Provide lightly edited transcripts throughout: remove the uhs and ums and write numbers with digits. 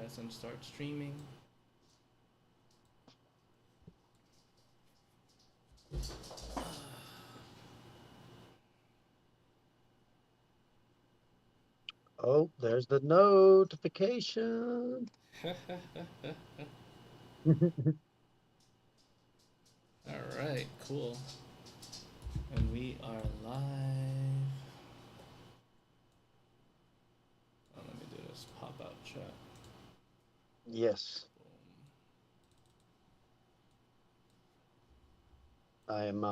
press and start streaming. Oh, there's the notification. All right, cool. And we are live. Oh, let me do this pop-out chat. Yes. I am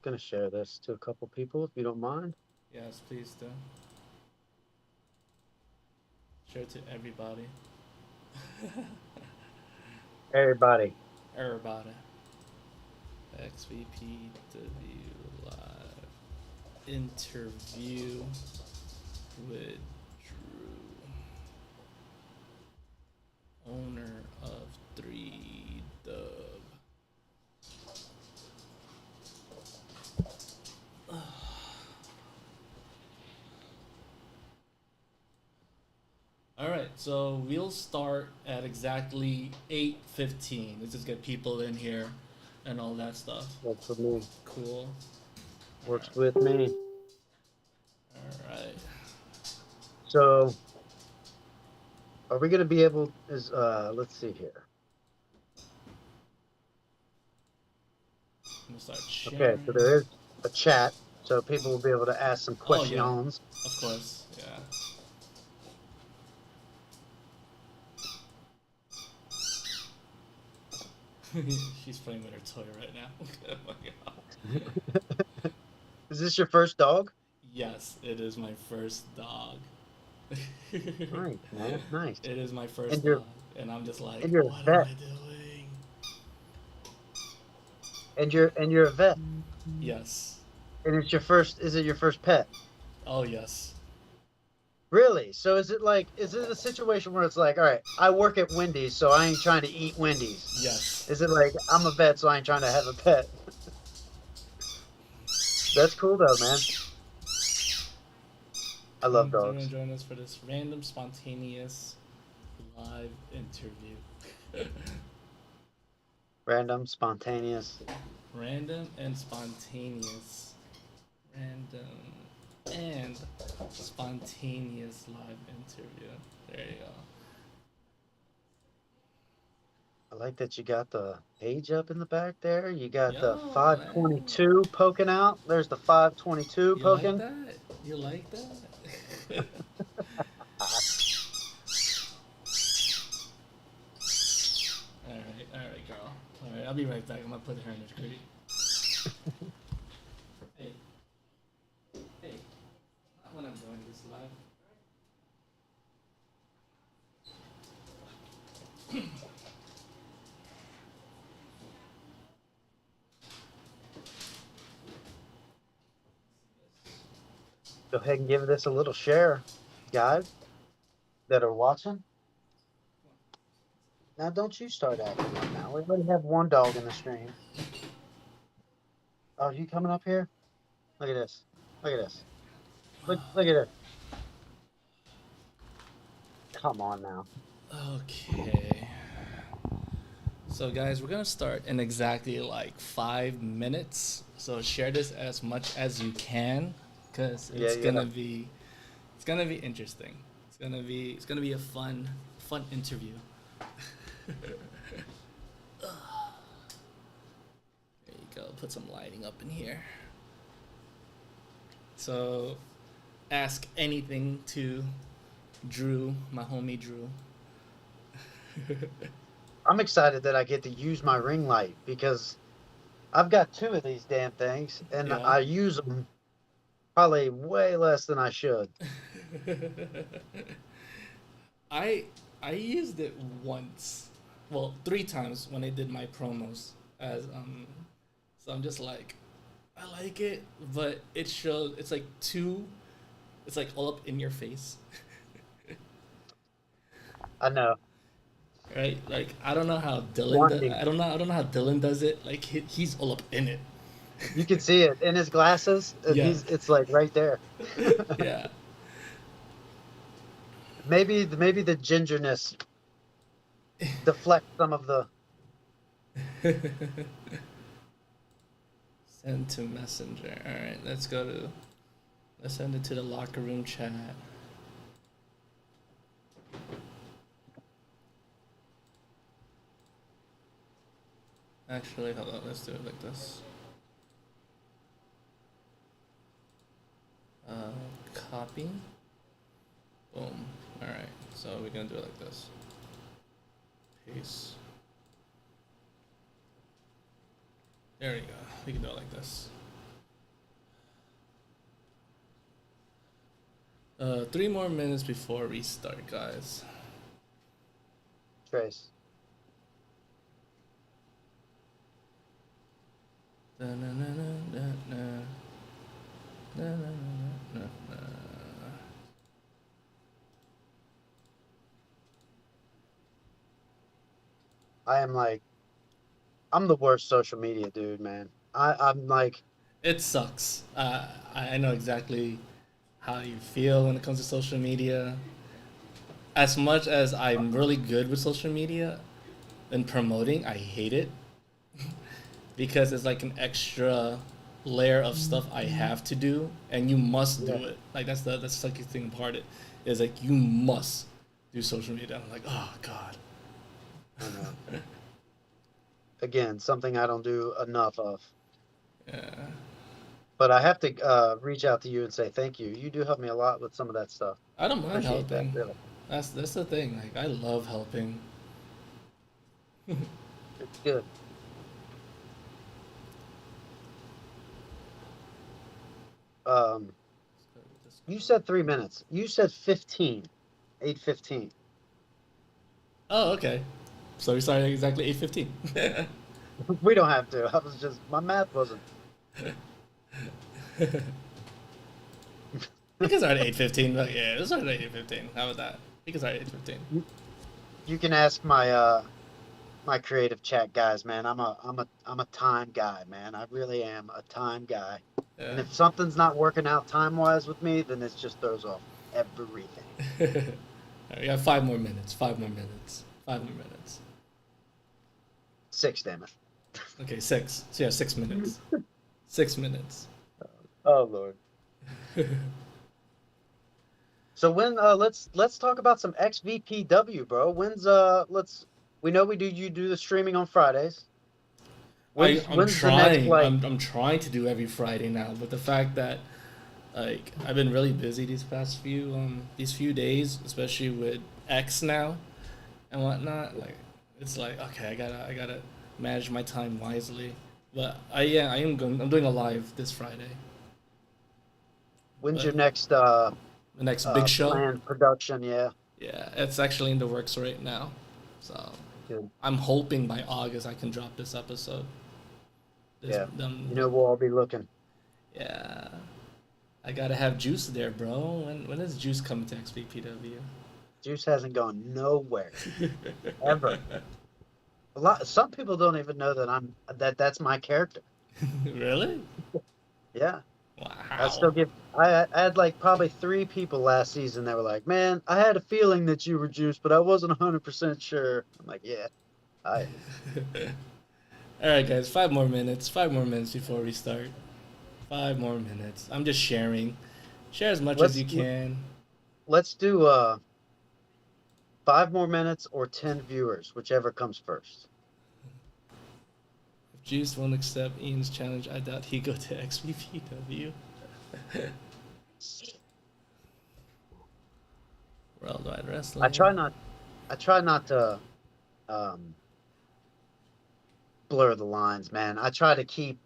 gonna share this to a couple people if you don't mind. Yes, please do. Share to everybody. Everybody. Everybody. XVPW live interview with Drew, owner of 3 Dub. All right, so we'll start at exactly 8:15. Let's just get people in here and all that stuff. Works with me. Cool. Works with me. All right. So are we gonna be able let's see here. I'm gonna start sharing. Okay, so there is a chat, so people will be able to ask some questions. Oh, yeah. Of course, yeah. She's playing with her toy right now. Oh my god. Is this your first dog? Yes, it is my first dog. Nice, man. Nice. It is my first you're- dog, and I'm just like, and you're a what am vet. I doing? And you're a vet. Yes. And is it your first pet? Oh yes. Really? So is it a situation where it's like, all right, I work at Wendy's, so I ain't trying to eat Wendy's? Yes. Is it like, I'm a vet, so I ain't trying to have a pet? That's cool though, man. I love dogs. Join us for this random, spontaneous live interview. Random, spontaneous. Random and spontaneous. Random and spontaneous live interview. There you go. I like that you got the page up in the back there. You got Yo, the 522 poking out. There's the 522 poking. Like that? You like that? Alright, girl. Alright, I'll be right back. I'm gonna put her in the screen. Hey, not when I'm doing this live. Go ahead and give this a little share, guys that are watching. Now, don't you start acting right now. We already have one dog in the stream. Oh, you coming up here? Look at this. Look at this. Look at it. Come on now. Okay. So guys, we're gonna start in exactly like 5 minutes. So share this as much as you can, cause it's gonna be interesting. It's gonna be a fun interview. There you go. Put some lighting up in here. So, ask anything to Drew, my homie Drew. I'm excited that I get to use my ring light because I've got 2 of these damn things and Yeah. I use them probably way less than I should. I used it once, well, 3 times when I did my promos as so I'm just like, I like it, but it shows it's like it's like all up in your face. I know. Right? Like I don't know how Dylan I don't know how Dylan does it. Like he's all up in it. You can see it in his glasses. Yeah. It's like right there. Yeah. maybe the gingerness deflects some of the. Send to messenger. All right, let's send it to the locker room chat. Actually, hold on. Let's do it like this. Copy. Boom. All right. So we're gonna do it like this. Paste. There we go. We can do it like this. 3 more minutes before restart, guys. Trace. I'm the worst social media dude, man. I'm like. It sucks. I know exactly how you feel when it comes to social media. As much as I'm really good with social media and promoting, I hate it. Because it's like an extra layer of stuff I have to do, and you must do it. Like that's the sucky thing about it, is like you must do social media. I'm like, oh god. I know. Again, something I don't do enough of. Yeah. But I have to reach out to you and say thank you. You do help me a lot with some of that stuff. I don't mind Appreciate helping. that, really. That's the thing. Like I love helping. It's good. You said 3 minutes. You said 15. 8:15. Oh, okay. So we started exactly 8:15. We don't have to. I was just my math wasn't. We can start at 8:15. Yeah, let's start at 8:15. How about that? We can start at 8:15. You can ask my my creative chat guys, man. I'm a time guy, man. I really am a time guy. Yeah. And if something's not working out time-wise with me, then it just throws off everything. Right, we got 5 more minutes. 5 more minutes. 5 more minutes. 6, damn it. Okay, 6. So yeah, 6 minutes. 6 minutes. Oh Lord. So when let's talk about some XVPW, bro. When's we know you do the streaming on Fridays. I'm trying. I'm trying to do every Friday now, but the fact that like I've been really busy these past few days, especially with X now and whatnot. Like it's like okay, I gotta manage my time wisely. But I'm doing a live this Friday. When's your next the next big show? Planned production, yeah. Yeah, it's actually in the works right now. So good. I'm hoping by August I can drop this episode. We'll all be looking. Yeah. I gotta have Juice there, bro. When is Juice coming to XVPW? Juice hasn't gone nowhere. Ever. Some people don't even know that that's my character. Really? Yeah. Wow. I had like probably 3 people last season that were like, man, I had a feeling that you were Juice, but I wasn't 100% sure. I'm like, yeah. All right, guys, 5 more minutes. 5 more minutes before we start. 5 more minutes. I'm just sharing. Share as much as you can. Let's do 5 more minutes or 10 viewers, whichever comes first. If Juice won't accept Ian's challenge, I doubt he'd go to XVPW. Worldwide Wrestling. I try not to blur the lines, man. I try to keep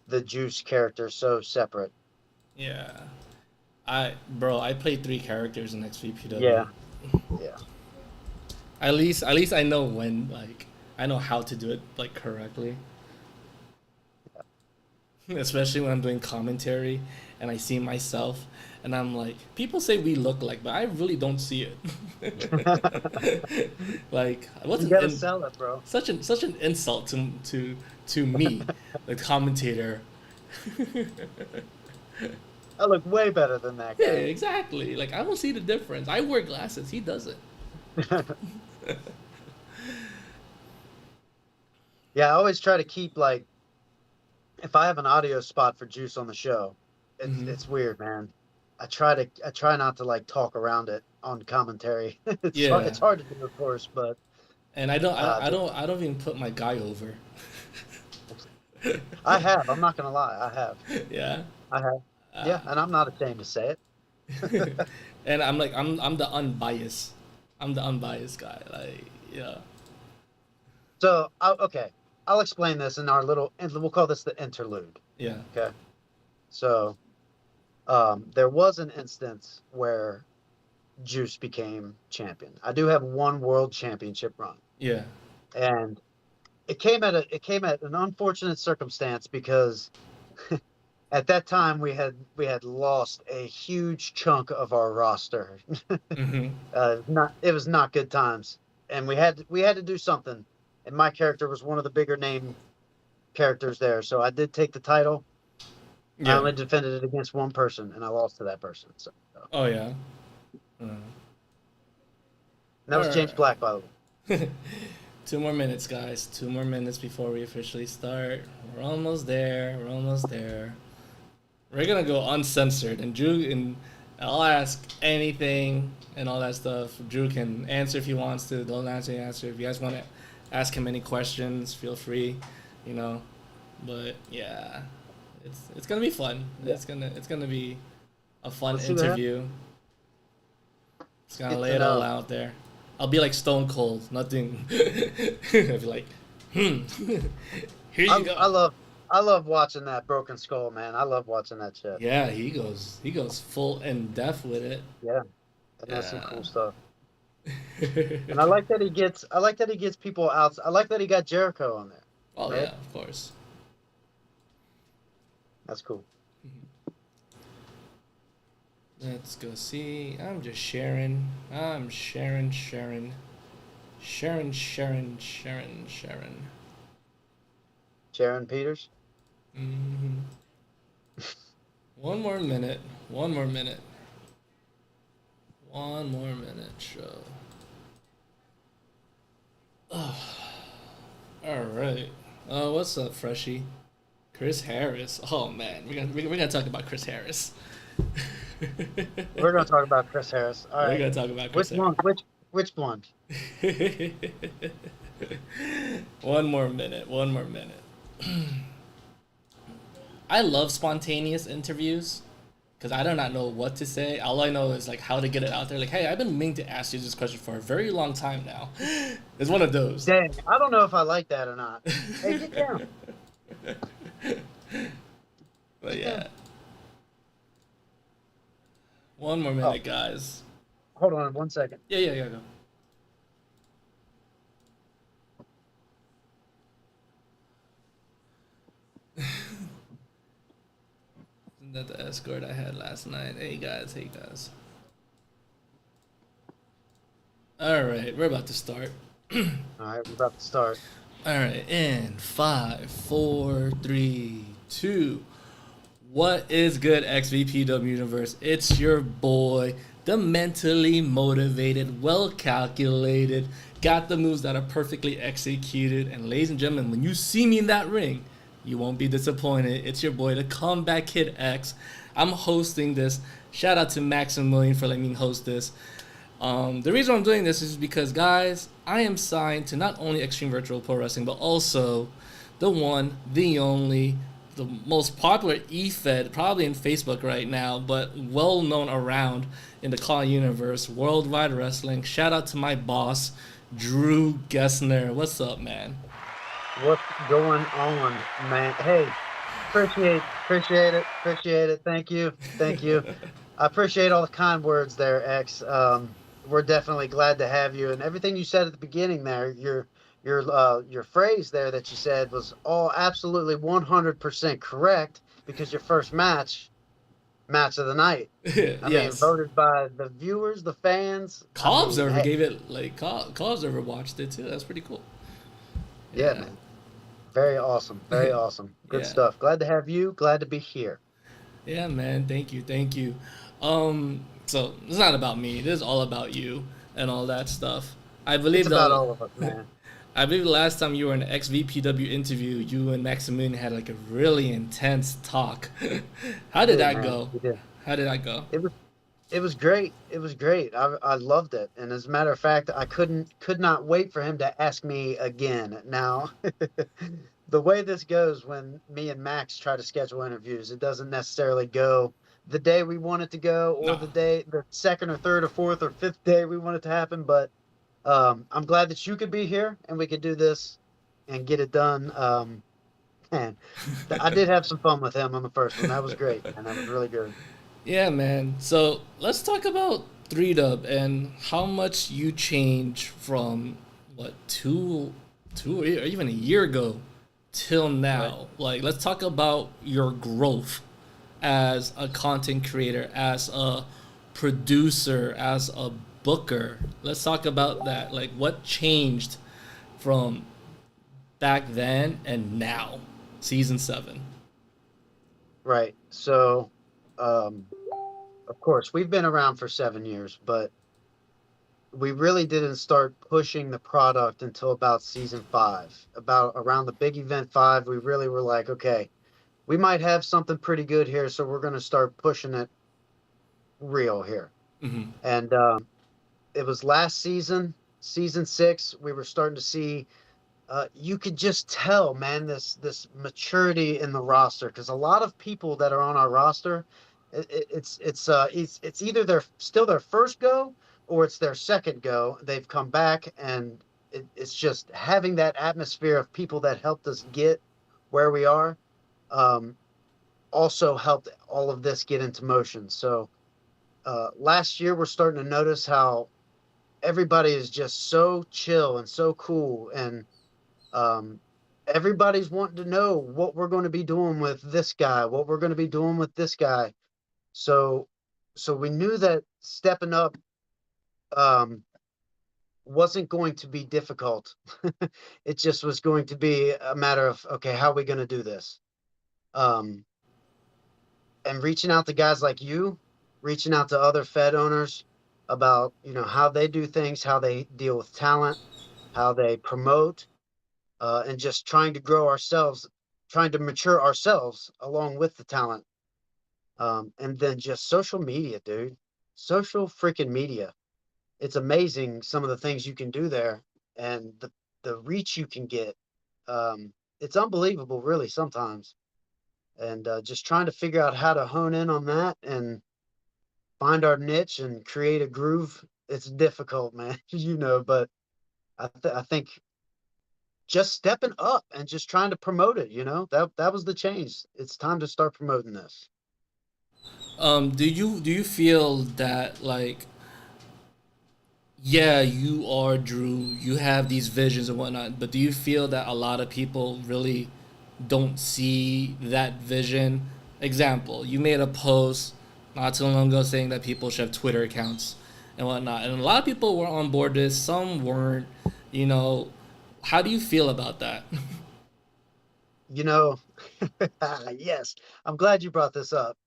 the Juice character so separate. Yeah. I played 3 characters in XVPW. Yeah. At least I know when, like, I know how to do it, like, correctly. Yeah. Especially when I'm doing commentary and I see myself and I'm like, people say we look like, but I really don't see it. Like, you gotta sell it, bro. Such an insult to me, the commentator. I look way better than that guy. Yeah, exactly. Like, I don't see the difference. I wear glasses. He doesn't. Yeah, I always try to keep, like, if I have an audio spot for Juice on the show, it's weird, man. I try not to like talk around it on commentary. Yeah. It's hard to do, of course, but And I don't even put my guy over. I have. I'm not gonna lie. I have. Yeah. I have. Yeah, and I'm not ashamed to say it. And I'm like, I'm the unbiased. I'm the unbiased guy. Like, yeah. So, okay, I'll explain this in our little. We'll call this the interlude. Yeah. Okay. So, there was an instance where Juice became champion. I do have one world championship run. Yeah. And it came at an unfortunate circumstance because at that time we had lost a huge chunk of our roster. It was not good times, and we had to do something. And my character was one of the bigger name characters there, so I did take the title. Yeah. I only defended it against one person, and I lost to that person. So. Oh yeah. And that was James Black, by the way. 2 more minutes, guys. 2 more minutes before we officially start. We're almost there. We're almost there. We're gonna go uncensored, and Drew, and I'll ask anything and all that stuff. Drew can answer if he wants to. Don't answer. If you guys want to ask him any questions, feel free. You know, but yeah, it's gonna be fun. Yeah. It's gonna be a fun interview. Just gonna lay it all out there. I'll be like Stone Cold, nothing. I'll be like, here you go. I love watching that Broken Skull, man. I love watching that shit. Yeah, he goes full in depth with it. Yeah, and that's some cool stuff. And I like that he gets people out. I like that he got Jericho on there. Oh right? Yeah, of course. That's cool. Let's go see. I'm just sharing. I'm sharing. Sharon Peters? Mm-hmm. One more minute, show. Oh. Alright. What's up, Freshie? Chris Harris. Oh, man. We're gonna talk about Chris Harris. We're going to talk about Chris Harris. All right. We're going to talk about Chris Harris. Which one? One more minute. I love spontaneous interviews because I do not know what to say. All I know is like how to get it out there. Like, hey, I've been meaning to ask you this question for a very long time now. It's one of those. Dang, I don't know if I like that or not. Hey, get down. But yeah. One more minute, guys. Hold on 1 second. Yeah, go. Isn't that the escort I had last night? Hey guys. Alright, we're about to start. Alright, we're about to start. Alright, in 5, 4, 3, 2. What is good, XVPW universe? It's your boy, the mentally motivated, well-calculated, got the moves that are perfectly executed. And ladies and gentlemen, when you see me in that ring, you won't be disappointed. It's your boy, the Comeback Kid X. I'm hosting this. Shout out to Maximilian for letting me host this. The reason I'm doing this is because, guys, I am signed to not only Xtreme Virtual Pro Wrestling, but also the one, the only, the most popular e-fed, probably in Facebook right now, but well known around in the Call universe, Worldwide Wrestling. Shout out to my boss, Drew Gessner. What's up, man? What's going on, man? Hey, appreciate it. Thank you. I appreciate all the kind words there, X. We're definitely glad to have you. And everything you said at the beginning there, your phrase there that you said was all absolutely 100% correct, because your first match of the night. I mean, voted by the viewers, the fans. Call Observer gave it, like, Call Observer watched it too. That's pretty cool. Yeah, man. Very awesome. Good stuff. Glad to have you. Glad to be here. Yeah, man. Thank you. Thank you. So it's not about me. It is all about you and all that stuff. I It's believe about the all of us, man. I believe the last time you were in an XVPW interview, you and Maximilian had like a really intense talk. We How did did, that man. go? We did. How did that go? It was it was great. It was great. I loved it. And as a matter of fact, I could not wait for him to ask me again. Now, the way this goes when me and Max try to schedule interviews, it doesn't necessarily go the day we want it to go or No. the second or third or fourth or fifth day we want it to happen. But I'm glad that you could be here and we could do this and get it done. Man, I did have some fun with him on the first one. That was great, and that was really good. Yeah, man. So let's talk about 3 Dub and how much you changed from what two or even a year ago till Right. now. Like, let's talk about your growth as a content creator, as a producer, as a booker. Let's talk about that. Like, what changed from back then and now, season 7. Right. So, um, of course, we've been around for 7 years, but we really didn't start pushing the product until about season five. About around the big event five, we really were like, okay, we might have something pretty good here, so we're going to start pushing it real here. Mm-hmm. And it was last season, season six, we were starting to see you could just tell, man, this maturity in the roster because a lot of people that are on our roster, it's either their still their first go or it's their second go. They've come back and it's just having that atmosphere of people that helped us get where we are. Um, also helped all of this get into motion. So last year we're starting to notice how everybody is just so chill and so cool and um, everybody's wanting to know what we're going to be doing with this guy, what we're going to be doing with this guy. So, so we knew that stepping up um, wasn't going to be difficult. It just was going to be a matter of okay, how are we going to do this? Um, and reaching out to guys like you, reaching out to other Fed owners about how they do things, how they deal with talent, how they promote, and just trying to grow ourselves, trying to mature ourselves along with the talent. And then just social media, dude. Social freaking media. It's amazing some of the things you can do there and the reach you can get. It's unbelievable, really, sometimes. And just trying to figure out how to hone in on that and find our niche and create a groove. It's difficult, man, but I think just stepping up and just trying to promote it, that was the change. It's time to start promoting this. Do you feel that, like, yeah, you are Drew, you have these visions and whatnot, but do you feel that a lot of people really don't see that vision? Example, you made a post not too long ago saying that people should have Twitter accounts and whatnot, and a lot of people were on board this, some weren't. You know, how do you feel about that? You know, yes, I'm glad you brought this up.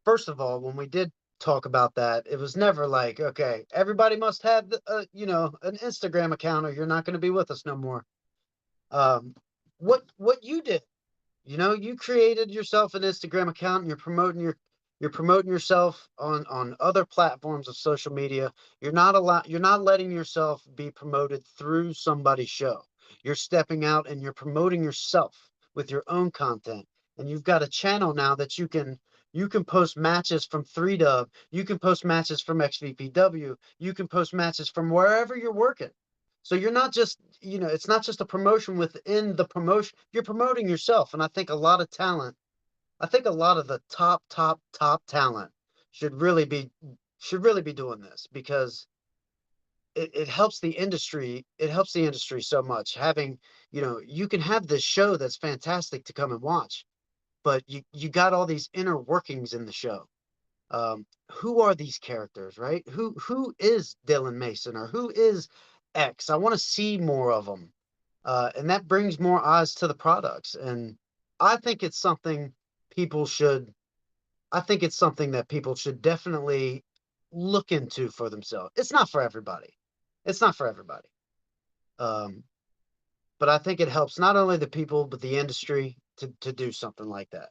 First of all, when we did talk about that, it was never like, okay, everybody must have, an Instagram account or you're not going to be with us no more. Um, what you did, you created yourself an Instagram account and you're promoting yourself on other platforms of social media. You're not letting yourself be promoted through somebody's show. You're stepping out and you're promoting yourself with your own content. And you've got a channel now that you can post matches from 3Dub, you can post matches from XVPW, you can post matches from wherever you're working. So you're not just, it's not just a promotion within the promotion. You're promoting yourself. And I think a lot of the top talent should really be should really be doing this because it helps the industry. It helps the industry so much. Having, you can have this show that's fantastic to come and watch, but you got all these inner workings in the show. Who are these characters, right? Who is Dylan Mason or who is X? I want to see more of them, and that brings more eyes to the products. And I think it's something people should. I think it's something that people should definitely look into for themselves. It's not for everybody. It's not for everybody. Um, but I think it helps not only the people but the industry to do something like that.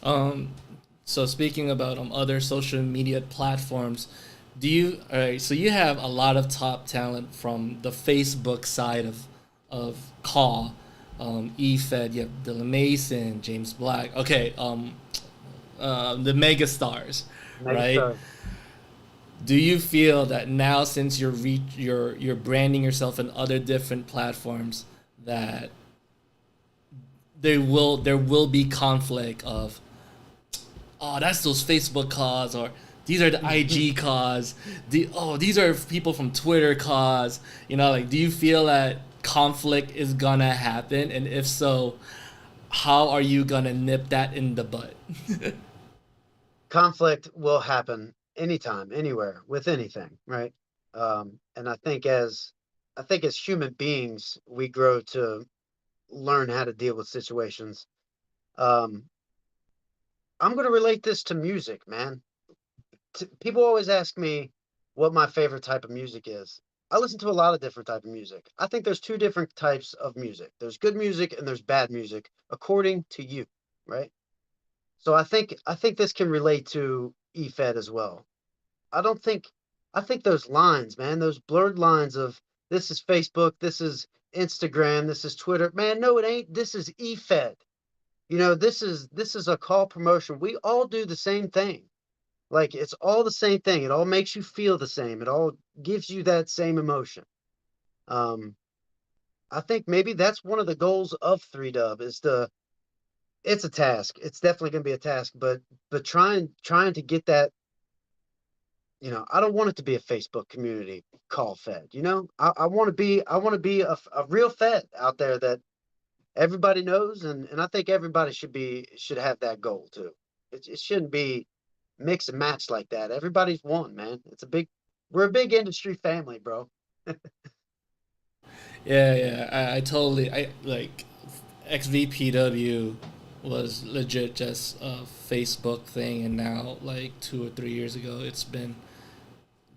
Um, so speaking about other social media platforms, do you all right? So you have a lot of top talent from the Facebook side of Call, EFED. You have Dylan Mason, James Black. Okay, the mega stars, right? Megastar. Do you feel that now, since you're branding yourself in other different platforms, that there will be conflict of, oh, that's those Facebook cause, or these are the IG cause. These are people from Twitter cause. Like, do you feel that conflict is gonna happen? And if so, how are you gonna nip that in the butt? Conflict will happen anytime, anywhere, with anything, right? And I think as human beings, we grow to learn how to deal with situations. Um, I'm going to relate this to music, man. People always ask me what my favorite type of music is. I listen to a lot of different type of music. I think there's two different types of music. There's good music and there's bad music, according to you, right? So I think this can relate to EFED as well. I don't think I think those lines, man, those blurred lines of this is Facebook, this is Instagram, this is Twitter. Man, no, it ain't. This is EFED. This is a call promotion. We all do the same thing. Like it's all the same thing. It all makes you feel the same. It all gives you that same emotion. Um, I think maybe that's one of the goals of 3Dub is to it's a task. It's definitely going to be a task, but trying to get that, I don't want it to be a Facebook community call fed. I want to be a real fed out there that everybody knows, and I think everybody should have that goal too. It shouldn't be mix and match like that. Everybody's one, man. We're a big industry family, bro. Yeah, yeah, I totally, I like, XVPW was legit just a Facebook thing, and now, like, 2 or 3 years ago, it's been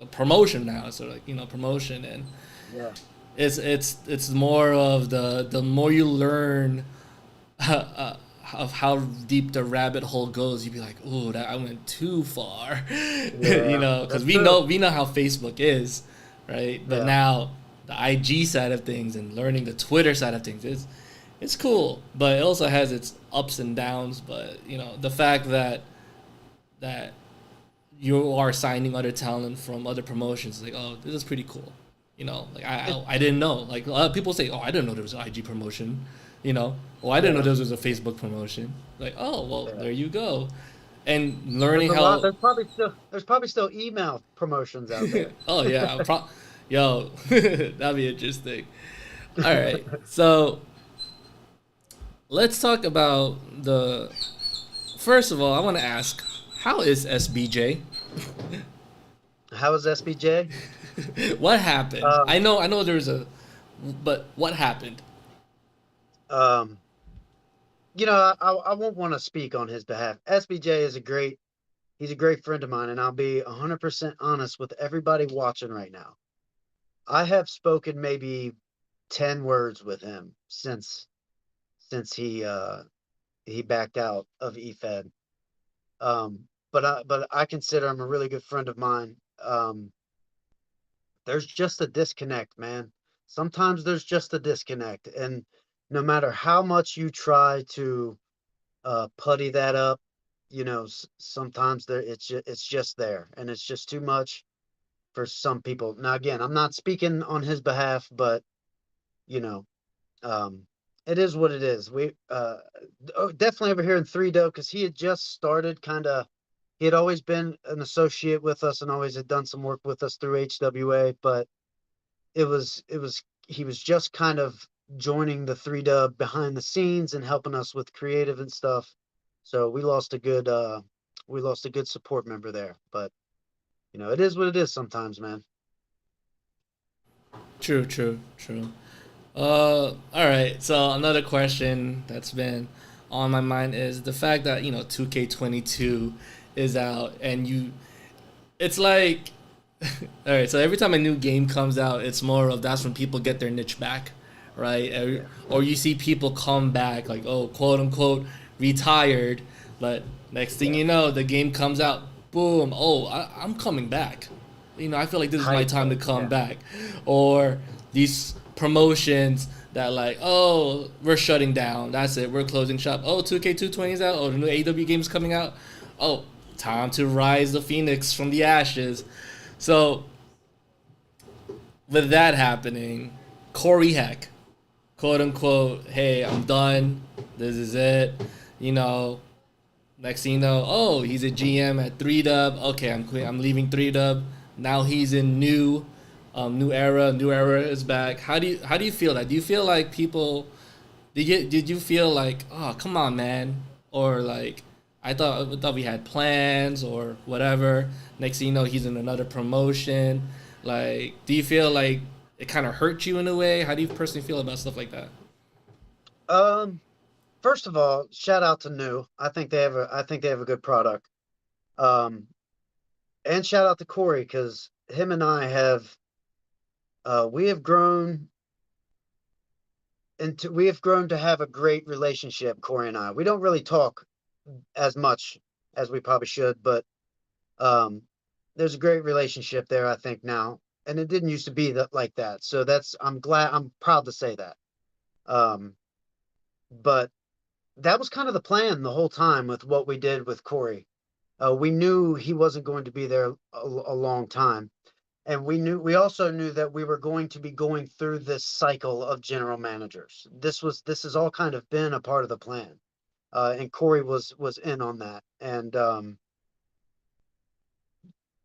a promotion now. So, like, promotion, and Yeah. it's more of the more you learn of how deep the rabbit hole goes, you'd be like, "Ooh, that I went too far," Yeah, because that's we true. know we know how Facebook is, right? But Yeah. now the IG side of things and learning the Twitter side of things is it's cool, but it also has its ups and downs. But the fact that you are signing other talent from other promotions, like, oh, this is pretty cool. Like, It, I didn't know. Like, a lot of people say, oh, I didn't know there was an IG promotion. Oh, I didn't know yeah. there was a Facebook promotion. Like, oh, well, Yeah. there you go. And There's learning a lot. how, There's probably still email promotions out there. oh yeah, yo, that'd be interesting. All right, so let's talk about the. First of all, I want to ask, how is SBJ? How is SBJ? What happened? Um, I know there was but what happened? um, I won't want to speak on his behalf. SBJ he's a great friend of mine, and I'll be 100% honest with everybody watching right now. I have spoken maybe 10 words with him since he backed out of EFED. But I consider him a really good friend of mine. There's just a disconnect, man. Sometimes there's just a disconnect, and no matter how much you try to putty that up, sometimes it's just there, and it's just too much for some people. Now, again, I'm not speaking on his behalf, but you know, um, it is what it is. Definitely over here in 3 because he had just started kind of. He had always been an associate with us and always had done some work with us through HWA, but he was just kind of joining the 3 behind the scenes and helping us with creative and stuff. So we lost a good support member there, but it is what it is sometimes, man. True, true, true. All right. So another question that's been on my mind is the fact that 2K22 is out, and it's like, all right. So every time a new game comes out, it's more of that's when people get their niche back, right? Or you see people come back like, oh, quote unquote, retired, but next thing you know, the game comes out, boom, oh, I'm coming back. I feel like this is my time to come back. Or these promotions that like, oh, we're shutting down. That's it. We're closing shop. Oh, 2K220 is out. Oh, the new AEW game is coming out. Oh, time to rise the phoenix from the ashes. So with that happening, Corey Heck, quote unquote, hey, I'm done. This is it. Next thing you know, oh, he's a GM at 3Dub. Okay, I'm leaving 3Dub. Now he's in new era. New era is back. How do you feel that? Do you feel like people? Did you feel like, oh, come on, man, or like I thought we had plans or whatever. Next thing you know, he's in another promotion. Like, do you feel like it kind of hurt you in a way? How do you personally feel about stuff like that? First of all, shout out to New. I think they have a good product. And shout out to Corey, because him and I have we have grown to have a great relationship, Corey and I. We don't really talk as much as we probably should, but there's a great relationship there, I think, now. And it didn't used to be like that. So I'm proud to say that. But that was kind of the plan the whole time with what we did with Corey. We knew he wasn't going to be there a long time. And we also knew that we were going to be going through this cycle of general managers. This has all kind of been a part of the plan. And Corey was in on that. And,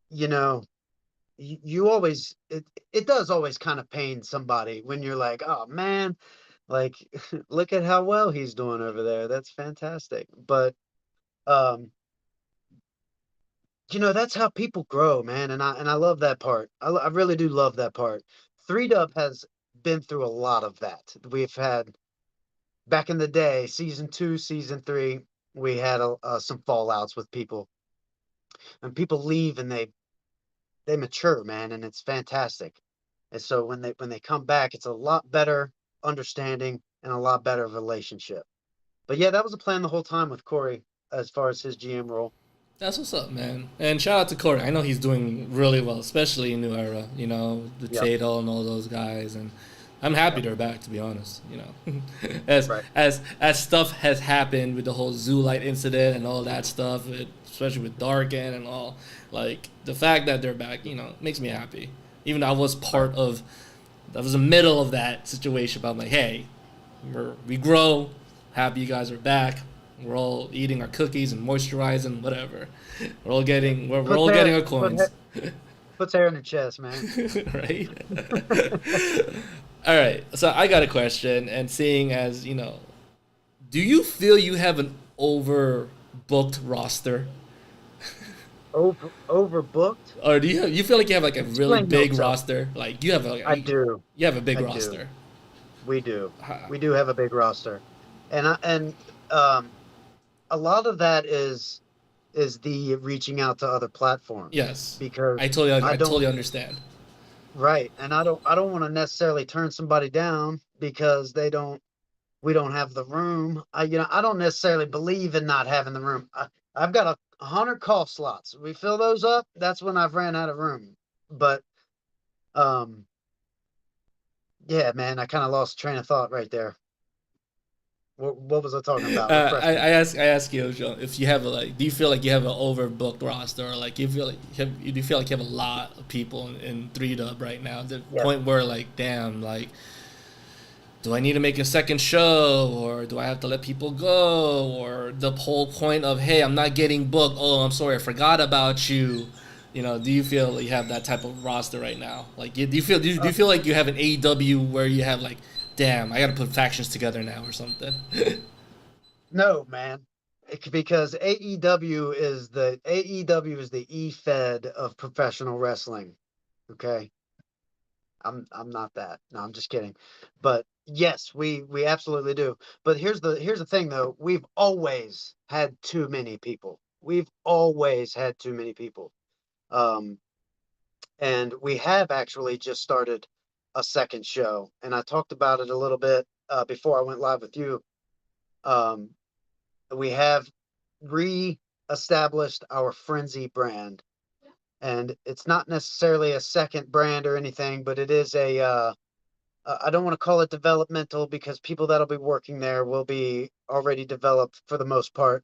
you always, it does always kind of pain somebody when you're like, oh man, like, look at how well he's doing over there. That's fantastic. But, that's how people grow, man. And I love that part. I really do love that part. 3Dub has been through a lot of that. We've had, back in the day, season 2, season 3, we had some fallouts with people, and people leave and they mature, man, and it's fantastic. And so when they come back, it's a lot better understanding and a lot better relationship. But yeah, that was a plan the whole time with Corey as far as his GM role. That's what's up, man. And shout out to Corey. I know he's doing really well, especially in New Era. The Yep. Tato and all those guys, and I'm happy Yep. they're back. To be honest, as Right. as stuff has happened with the whole Zoo Light incident and all that stuff, especially with Darken and all, like the fact that they're back, makes me happy. Even though I was the middle of that situation, but I'm like, hey, we grow. Happy you guys are back. We're all eating our cookies and moisturizing, whatever. We're all getting our coins. Puts hair in your chest, man. Right? All right. So I got a question, and seeing as, do you feel you have an overbooked roster? Overbooked? Or do you feel like you have like a really big roster? Like you have I do. You have a big I roster. do. We do. We do have a big roster. And a lot of that is the reaching out to other platforms. Yes. Because I totally understand. Right. And I don't want to necessarily turn somebody down because we don't have the room. I don't necessarily believe in not having the room. I've got 100 call slots. We fill those up, that's when I've ran out of room. But yeah, man, I kind of lost train of thought right there. What was I talking about? I ask you if you have do you feel like you have an overbooked roster, or like do you feel like you have a lot of people in 3Dub right now? The point where like, damn, like, do I need to make a second show, or do I have to let people go, or the whole point of, hey, I'm not getting booked. Oh, I'm sorry, I forgot about you. Do you feel like you have that type of roster right now? Like, do you feel like you have an AEW where you have like, damn, I got to put factions together now or something? No, man, because AEW is the E-Fed of professional wrestling. Okay, I'm not that. No, I'm just kidding. But yes, we absolutely do. But here's the thing though. We've always had too many people. We've always had too many people. Um, and we have actually just started a second show, and I talked about it a little bit before I went live with you. Um, we have re-established our Frenzy brand, and it's not necessarily a second brand or anything, but it is a I don't want to call it developmental because people that'll be working there will be already developed for the most part.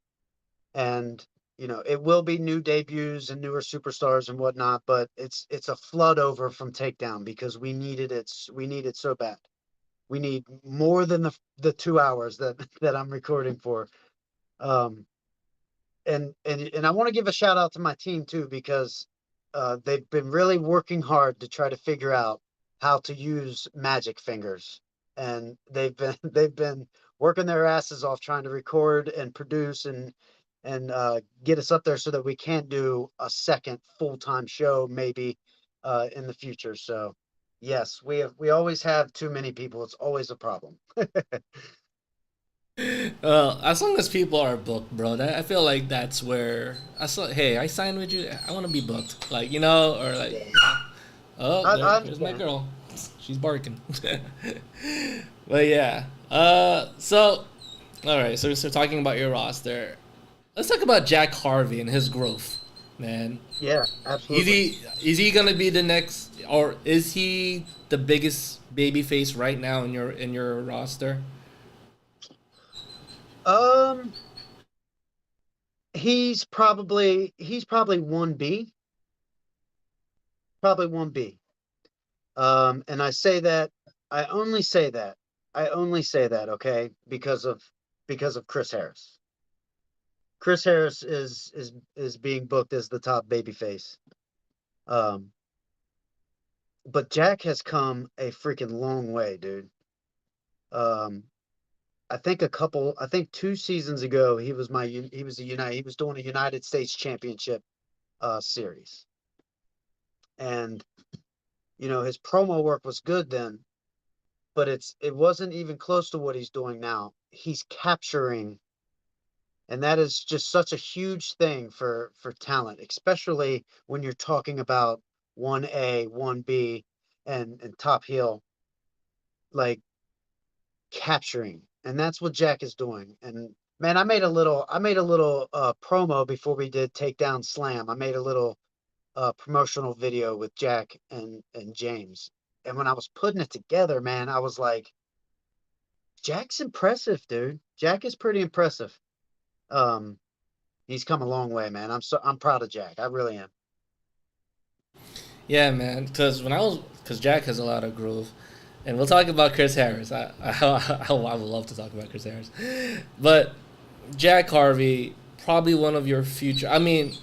And, it will be new debuts and newer superstars and whatnot, but it's a flood over from Takedown because we need it so bad. We need more than the 2 hours that that I'm recording for. Um, and I want to give a shout out to my team too because they've been really working hard to try to figure out how to use magic fingers, and they've been working their asses off trying to record and produce and get us up there so that we can do a second full-time show maybe in the future. So yes, we always have too many people. It's always a problem. Well, as long as people are booked, bro, I feel like that's where hey, I signed with you. I want to be booked, like or like, Yeah, oh, I there's my understand. girl, she's barking. But yeah, so all right, so we're talking about your roster. Let's talk about Jack Harvey and his growth, man. Yeah, absolutely. Is he gonna be the next, or is he the biggest babyface right now in your roster? Um, he's probably 1B, probably 1B. And I only say that, okay, because of Chris Harris. Chris Harris is being booked as the top babyface. Um, but Jack has come a freaking long way, dude. Um, I think 2 seasons ago, he was doing a United States Championship series, and his promo work was good then, but it wasn't even close to what he's doing now. He's capturing, and that is just such a huge thing for talent, especially when you're talking about 1A, 1B, and top heel, like capturing. And that's what Jack is doing. And man, I made a little promo before we did Takedown Slam. I made a little promotional video with Jack and James. And when I was putting it together, man, I was like, Jack's impressive, dude. Jack is pretty impressive. Um, he's come a long way, man. I'm proud of Jack. I really am. Yeah, man. Because Jack has a lot of groove, and we'll talk about Chris Harris. I would love to talk about Chris Harris, but Jack Harvey, probably one of your future. I mean,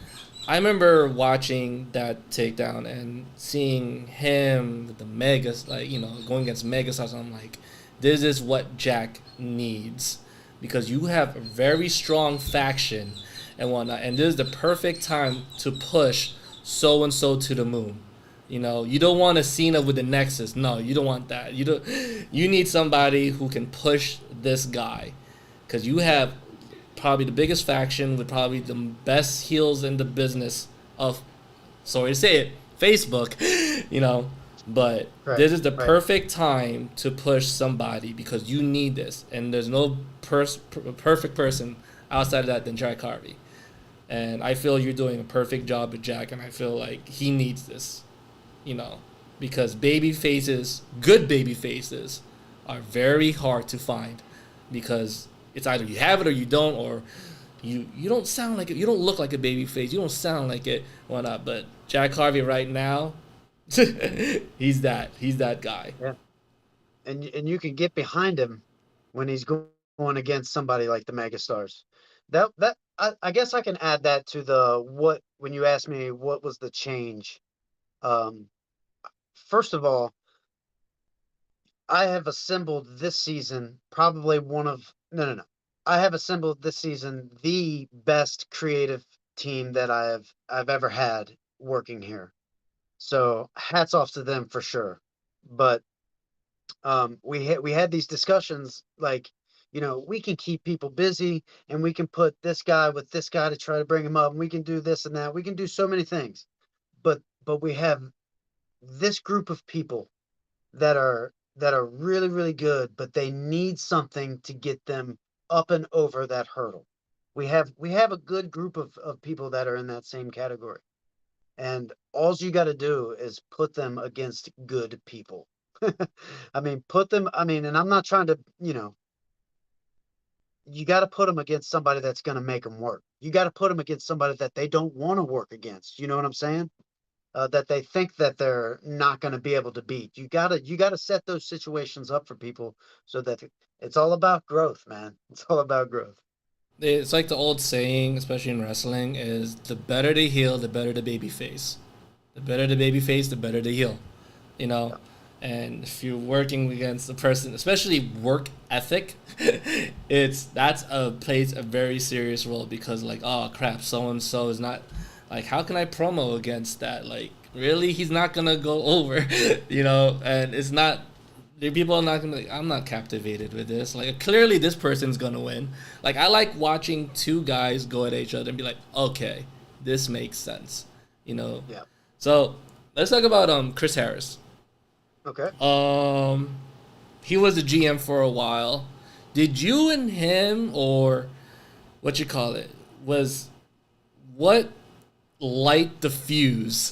I remember watching that takedown and seeing him with the megas, like going against megastars. I'm like, this is what Jack needs because you have a very strong faction and whatnot, and this is the perfect time to push so and so to the moon. You don't want a Cena with the Nexus. No, you don't want that. You don't. You need somebody who can push this guy, because you have probably the biggest faction with probably the best heels in the business of, sorry to say it, Facebook. you know, but Right, this is the right. perfect time to push somebody because you need this, and there's no perfect person outside of that than Jack Harvey. And I feel you're doing a perfect job with Jack, and I feel like he needs this, you know, because baby faces, good baby faces, are very hard to find because it's either you have it or you don't, or you don't sound like it, you don't look like a baby face, you don't sound like it, whatnot. But Jack Harvey right now, he's that guy. Yeah. And you can get behind him when he's going against somebody like the megastars. I guess I can add that to the what when you ask me what was the change. Um, First of all, I have assembled this season probably one of no no no. I have assembled this season the best creative team that I've ever had working here. So hats off to them for sure. But we had these discussions like, we can keep people busy and we can put this guy with this guy to try to bring him up, and we can do this and that. We can do so many things. But we have this group of people that are really, really good, but they need something to get them up and over that hurdle. We have a good group of people that are in that same category. And all you got to do is put them against good people. And I'm not trying to, you got to put them against somebody that's going to make them work. You got to put them against somebody that they don't want to work against. You know what I'm saying? That they think that they're not going to be able to beat. You gotta set those situations up for people so that it's all about growth, man. It's all about growth. It's like the old saying, especially in wrestling, is the better the heel, the better the baby face. The better the baby face, the better the heel. You know, Yeah. and if you're working against a person, especially work ethic, that's a plays a very serious role because like, oh crap, so and so is not like, how can I promo against that? Like, really, he's not gonna go over, and it's not. The people are not gonna. Like, I'm not captivated with this. Like, clearly, this person's gonna win. Like, I like watching two guys go at each other and be like, okay, this makes sense. You know. Yeah. So let's talk about Chris Harris. Okay. Um, he was a GM for a while. Did you and him, or what you call it, was what light the fuse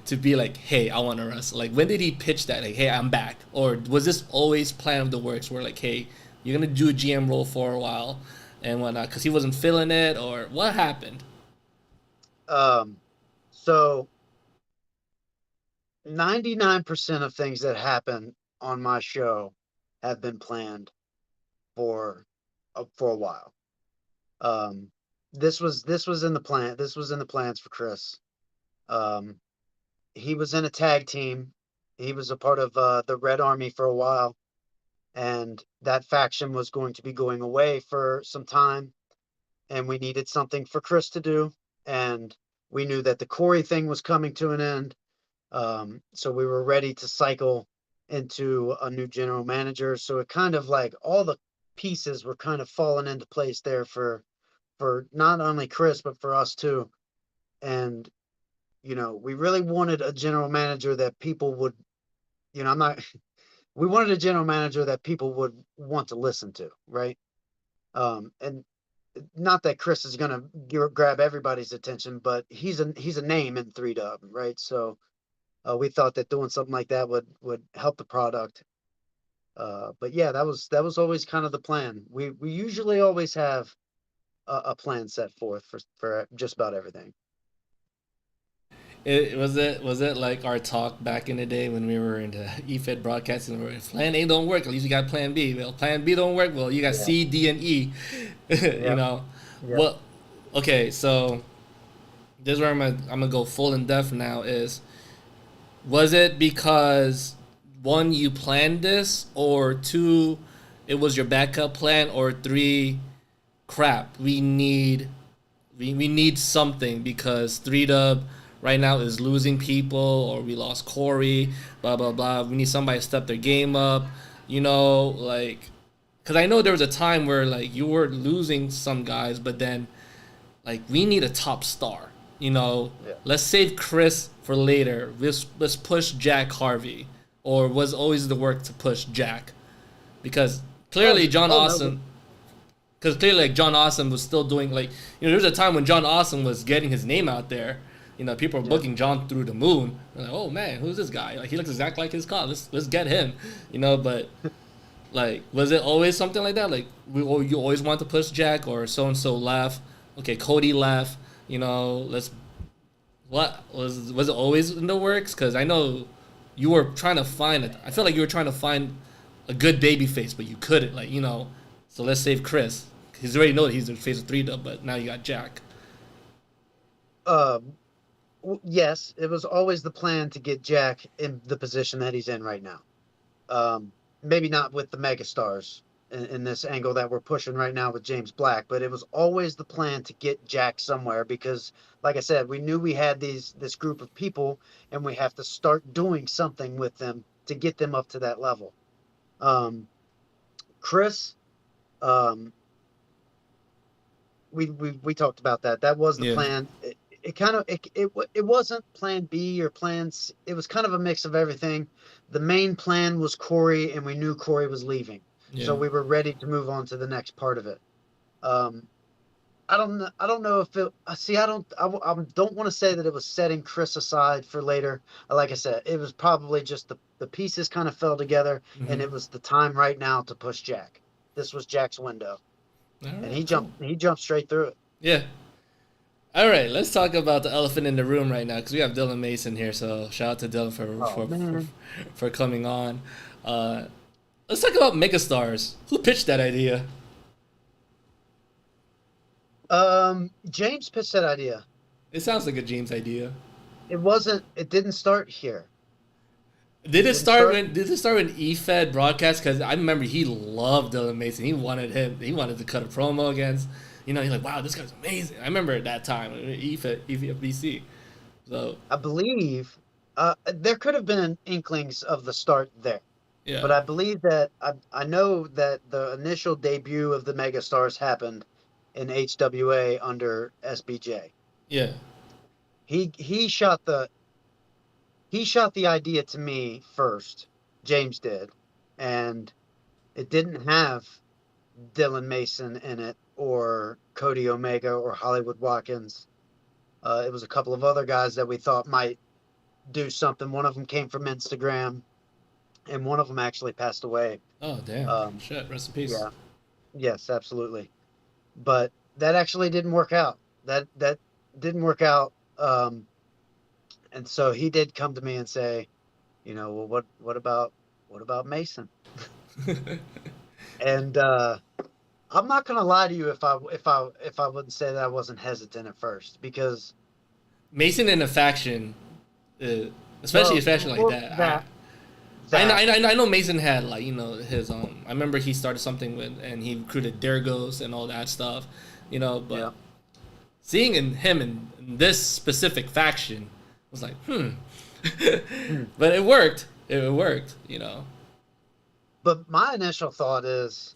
to be like, hey, I want to wrestle? Like, when did he pitch that? Like, hey, I'm back. Or was this always plan of the works where, like, hey, you're going to do a GM role for a while and whatnot because he wasn't feeling it? Or what happened? So 99% of things that happen on my show have been planned for a while. Um, this was in the plan. This was in the plans for Chris. Um, he was in a tag team. He was a part of the Red Army for a while, and that faction was going to be going away for some time, and we needed something for Chris to do, and we knew that the Corey thing was coming to an end. So we were ready to cycle into a new general manager. So it kind of like all the pieces were kind of falling into place there for not only Chris but for us too. And we really wanted a general manager that people would, I'm not. We wanted a general manager that people would want to listen to, right? And not that Chris is gonna grab everybody's attention, but he's a name in 3Dub, right? So we thought that doing something like that would help the product. But yeah, that was always kind of the plan. We usually always have a plan set forth for just about everything. Was it like our talk back in the day when we were in the EFED broadcasting where if plan A don't work, at least you got plan B. Well, plan B don't work, well, you got Yeah. C, D, and E. you Yep. know. Yep. Well, okay, so this is where I'm gonna go full in depth now. Is Was it because one, you planned this, or two, it was your backup plan, or three, crap, we need something because 3Dub right now is losing people, or we lost Corey, blah blah blah. We need somebody to step their game up, like, because I know there was a time where like you were losing some guys, but then like we need a top star. Yeah. Let's save Chris for later. Let's push Jack Harvey, or was always the work to push Jack, because clearly John Oh no. Awesome. Because clearly, like John Awesome was still doing like there was a time when John Awesome was getting his name out there. People were Yeah. booking John through the moon. They're like, oh man, who's this guy? Like he looks exactly like his car. Let's get him. But like, was it always something like that? Like, you always want to push Jack, or so and so left. Okay, Cody left. Let's. What was it always in the works? Because I know you were trying to find it. I feel like you were trying to find a good baby face, but you couldn't. Like, so let's save Chris. He's already know that he's the face of 3Dub, but now you got Jack. Um, yes, it was always the plan to get Jack in the position that he's in right now. Um, Maybe not with the megastars in this angle that we're pushing right now with James Black, but it was always the plan to get Jack somewhere because, like I said, we knew we had this group of people, and we have to start doing something with them to get them up to that level. Chris, we talked about that. That was the plan. It wasn't plan B or plan C. It was kind of a mix of everything. The main plan was Corey, and we knew Corey was leaving, so we were ready to move on to the next part of it. I don't know if it. See, I don't want to say that it was setting Chris aside for later. Like I said, it was probably just the pieces kind of fell together, and it was the time right now to push Jack. This was Jack's window, and he jumped straight through it. Yeah. All right, let's talk about the elephant in the room right now because we have Dylan Mason here. So shout out to Dylan for coming on. Let's talk about megastars. Who pitched that idea? James pitched that idea. It sounds like a James idea. It didn't start here. Did it start when EFED broadcast? Because I remember he loved Dylan Mason. He wanted to cut a promo against. He's like, wow, this guy's amazing. I remember at that time, EFBC. So I believe there could have been inklings of the start there. Yeah. But I believe that I know that the initial debut of the megastars happened in HWA under SBJ. Yeah. He shot the idea to me first. James did, and it didn't have Dylan Mason in it or Cody Omega or Hollywood Watkins. It was a couple of other guys that we thought might do something. One of them came from Instagram, and one of them actually passed away. Oh, damn. Shit, rest in peace. Yeah. Yes, absolutely. But that actually didn't work out. That didn't work out. And so he did come to me and say, well, what about Mason? And I'm not gonna lie to you if I wouldn't say that I wasn't hesitant at first, because Mason in a faction, especially a faction like that. I know Mason had his I remember he started something with, and he recruited Dergos and all that stuff, but seeing him in this specific faction was like but it worked. But my initial thought is,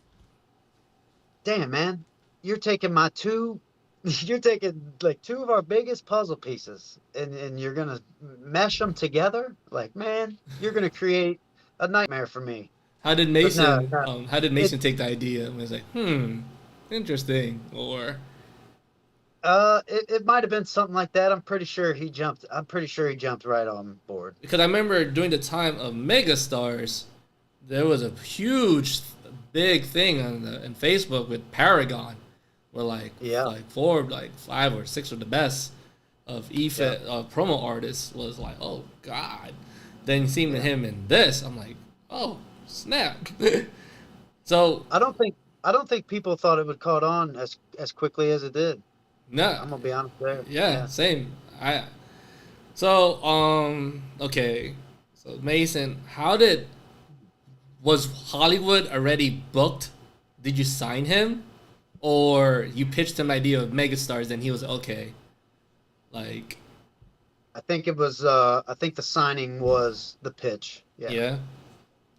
damn, man, you're taking like two of our biggest puzzle pieces and you're going to mesh them together? Like, man, you're going to create a nightmare for me. How did Mason take the idea and was like, interesting, or it might have been something like that. I'm pretty sure he jumped right on board. Because I remember during the time of Megastars, there was a huge big thing on Facebook with Paragon, where 5 or 6 of the best of EFET promo artists was like, oh god. Then seeing him in this, I'm like, oh snap. So I don't think people thought it would caught on as quickly as it did. No, I'm gonna be honest there. Yeah, same. Okay. So Mason, was Hollywood already booked? Did you sign him, or you pitched him idea of megastars and he was okay? Like, I think it was. I think the signing was the pitch. Yeah. Yeah.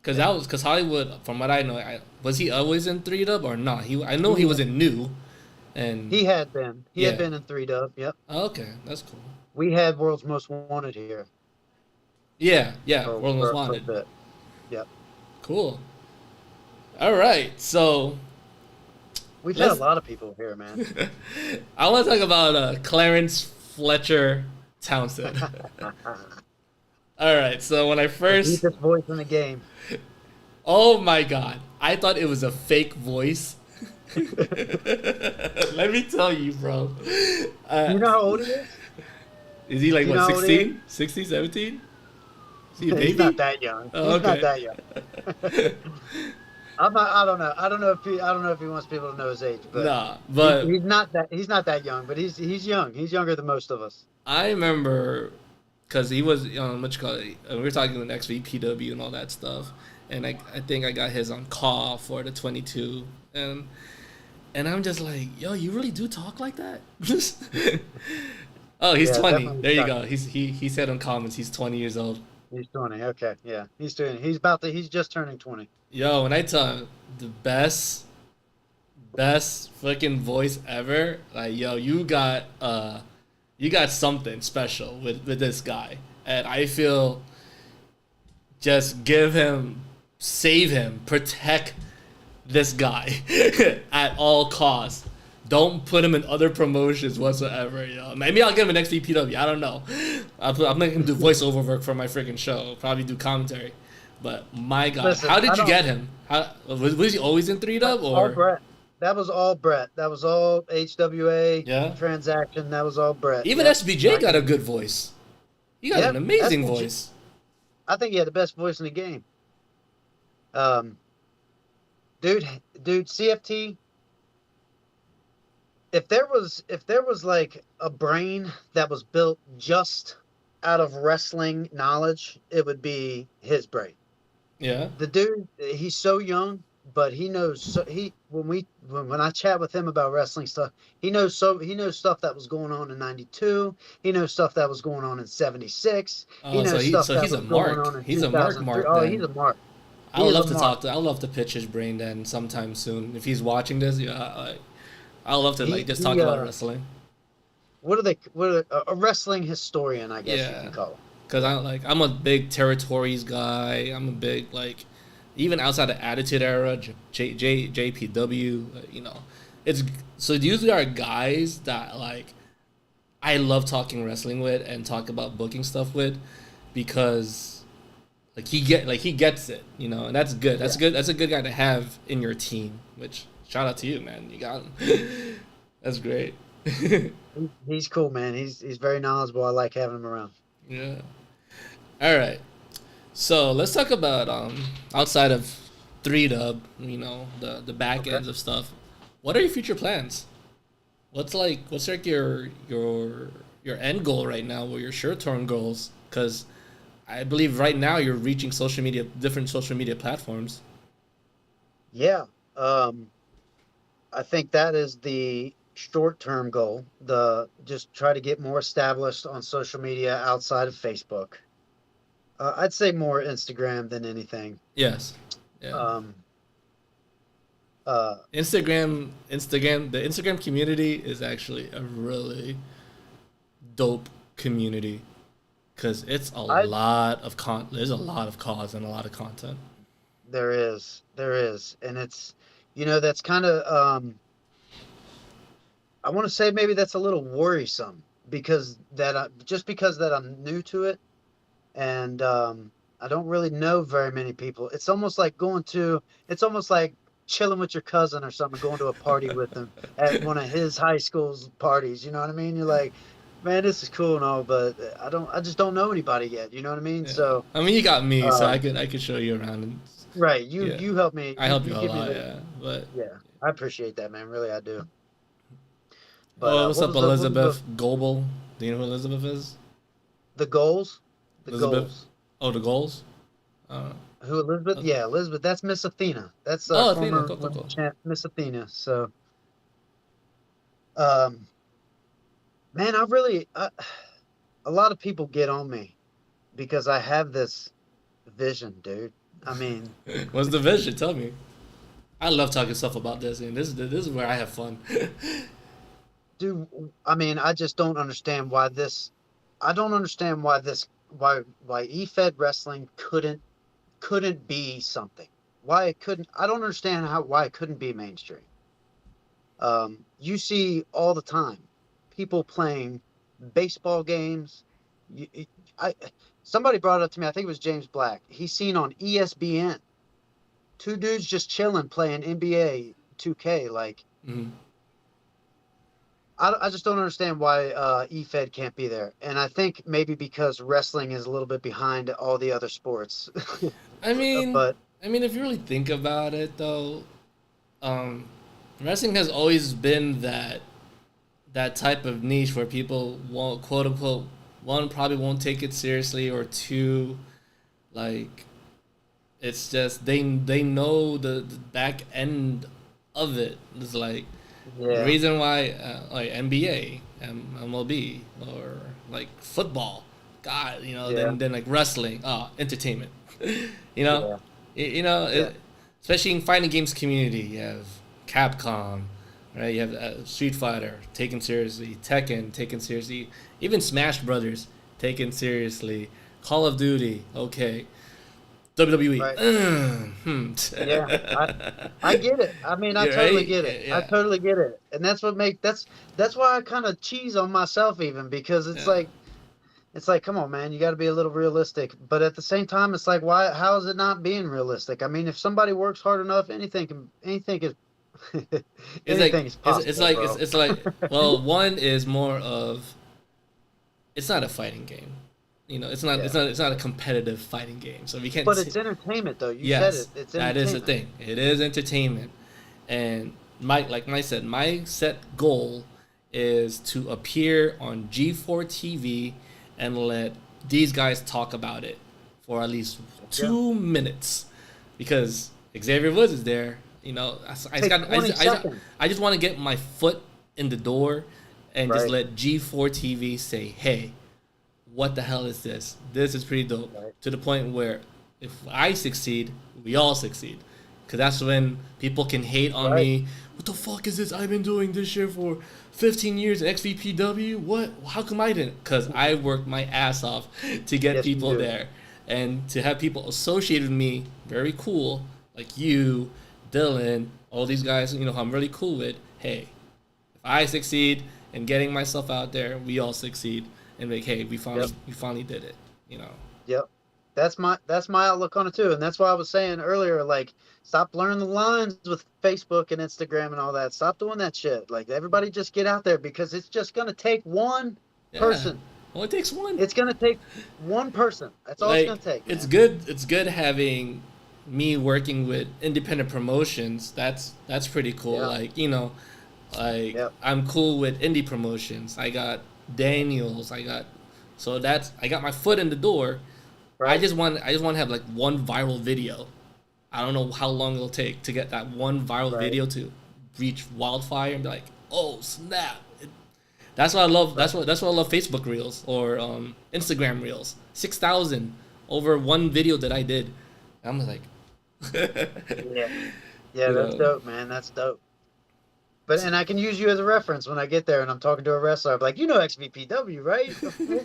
Because Hollywood, from what I know, was he always in 3-Dub or not? I know he was in New, and he had been. He had been in 3-Dub. Yep. Oh, okay, that's cool. We had World's Most Wanted here. Yeah, World's Most Wanted. Yep. Cool. All right, so we've had a lot of people here, man. I want to talk about Clarence Fletcher Townsend. All right, so when I first deepest voice in the game. Oh my god, I thought it was a fake voice. Let me tell you, bro. You know how old he is? Is he like, what, 16? 16, 17? Is he a baby? He's not that young. He's not that young. I don't know. I don't know if he wants people to know his age, but he's not that young, but he's young. He's younger than most of us. I remember because he was we were talking with XVPW and all that stuff, and I think I got his on call for the 22, and I'm just like, yo, you really do talk like that? Oh, he's 20. There you go. He said in comments he's 20 years old. He's 20. Okay, yeah. He's just turning 20. Yo, when I tell him the best fucking voice ever, like yo, you got something special with this guy, and I feel just give him, save him, protect this guy at all costs. Don't put him in other promotions whatsoever. Yo, maybe I'll give him an XVPW. I don't know. I'm making him do voiceover work for my freaking show. Probably do commentary. But my God, Listen, how did you get him? Was he always in 3-Dub all or? Brett. That was all Brett. That was all HWA Yeah. transaction. That was all Brett. Even Yep. SBJ got a good voice. He got an amazing voice. I think he had the best voice in the game. Dude, CFT. If there was like a brain that was built just out of wrestling knowledge, it would be his brain. Yeah. The dude, he's so young, but he knows. So when I chat with him about wrestling stuff, he knows stuff that was going on in '92. He knows stuff that was going on in '76. He knows stuff that was going on in 2003. He's a mark. Oh, he's a mark. I would love to pitch his brain then sometime soon. If he's watching this, yeah, I'd love to just talk about wrestling. What are a wrestling historian, I guess you can call him. Because I'm a big territories guy. I'm a big even outside the Attitude Era, JPW. It's so these are guys that I love talking wrestling with and talk about booking stuff with, because he gets it, and that's good. That's good. That's a good guy to have in your team. Which shout out to you, man. You got him. That's great. He's cool, man. He's very knowledgeable. I like having him around. Yeah. All right. So let's talk about outside of 3-Dub, the back ends of stuff. What are your future plans? What's your end goal right now, or your short-term goals? Because I believe right now you're reaching different social media platforms. Yeah. I think that is the short-term goal. Just try to get more established on social media outside of Facebook. I'd say more Instagram than anything. Yes. Yeah. Instagram. The Instagram community is actually a really dope community, because it's there's a lot of cause and a lot of content. There is, and it's that's kind of I want to say maybe that's a little worrisome, because I'm new to it, and I don't really know very many people. It's almost like chilling with your cousin or something, going to a party with them at one of his high school's parties. You know what I mean? You're like, man, this is cool and all, but I just don't know anybody yet. You know what I mean? Yeah. So I mean, you got me, so I could show you around. Right, you help me. I help you a lot, But I appreciate that, man. Really, I do. But, what's up, Elizabeth Goebel? Do you know who Elizabeth is? The goals? Elizabeth? Goals. Oh, the goals? Who, Elizabeth? Yeah, Elizabeth. That's Miss Athena. That's Athena. Cool. Miss Athena. So, man, a lot of people get on me because I have this vision, dude. I mean, what's the vision? Tell me. I love talking stuff about this, and this is where I have fun. Dude, I mean, I just don't understand why eFed wrestling couldn't be something. Why it couldn't? I don't understand why it couldn't be mainstream. You see all the time people playing baseball games. Somebody brought it up to me. I think it was James Black. He's seen on ESPN. Two dudes just chilling playing NBA 2K. Mm-hmm. I just don't understand why eFed can't be there. And I think maybe because wrestling is a little bit behind all the other sports. I mean, if you really think about it, though, wrestling has always been that type of niche where people won't, quote unquote, one, probably won't take it seriously, or two, it's just they know the back end of it. It's the reason why NBA, MLB, or football, God, you know, Yeah. then like wrestling, entertainment. You know, especially in fighting games community, you have Capcom, right? You have Street Fighter taken seriously, Tekken taken seriously, even Smash Brothers taken seriously, Call of Duty, okay, WWE. Right. Yeah, I get it. I mean, I totally get it. I totally get it, and that's what that's why I kind of cheese on myself even, because it's like, come on, man, you got to be a little realistic. But at the same time, it's like, why? How is it not being realistic? I mean, if somebody works hard enough, anything is anything is possible. It's like well, one is more of, it's not a fighting game. You know, it's not a competitive fighting game. So we can't. But it's entertainment, though. You said it. It's entertainment. That is the thing. It is entertainment, and like I said, my set goal is to appear on G4 TV and let these guys talk about it for at least 2 minutes, because Xavier Woods is there. You know, I just want to get my foot in the door and just let G4 TV say, hey, what the hell is this? This is pretty dope. Right. To the point where if I succeed, we all succeed. Because that's when people can hate on me. What the fuck is this? I've been doing this shit for 15 years at XVPW. What? How come I didn't? Because I worked my ass off to get people there. And to have people associated with me, very cool, like you, Dylan, all these guys, you know, I'm really cool with. Hey, if I succeed in getting myself out there, we all succeed. And like, hey, we finally did it, you know. Yep, that's my outlook on it too, and that's why I was saying earlier, like, stop blurring the lines with Facebook and Instagram and all that. Stop doing that shit. Like, everybody just get out there, because it's just gonna take one person. Well, it takes one. It's gonna take one person. That's all it's gonna take. Man. It's good having me working with independent promotions. That's pretty cool. Yeah. Like, you know, like I'm cool with indie promotions. I got Daniels, I got my foot in the door. Right. I just want to have like one viral video. I don't know how long it'll take to get that one viral video to reach wildfire and be like, oh snap. That's what I love. That's what I love Facebook Reels or Instagram Reels. 6,000 over one video that I did. I'm like, yeah, that's dope, man. That's dope. And I can use you as a reference when I get there and I'm talking to a wrestler. I'm like, you know XVPW, right?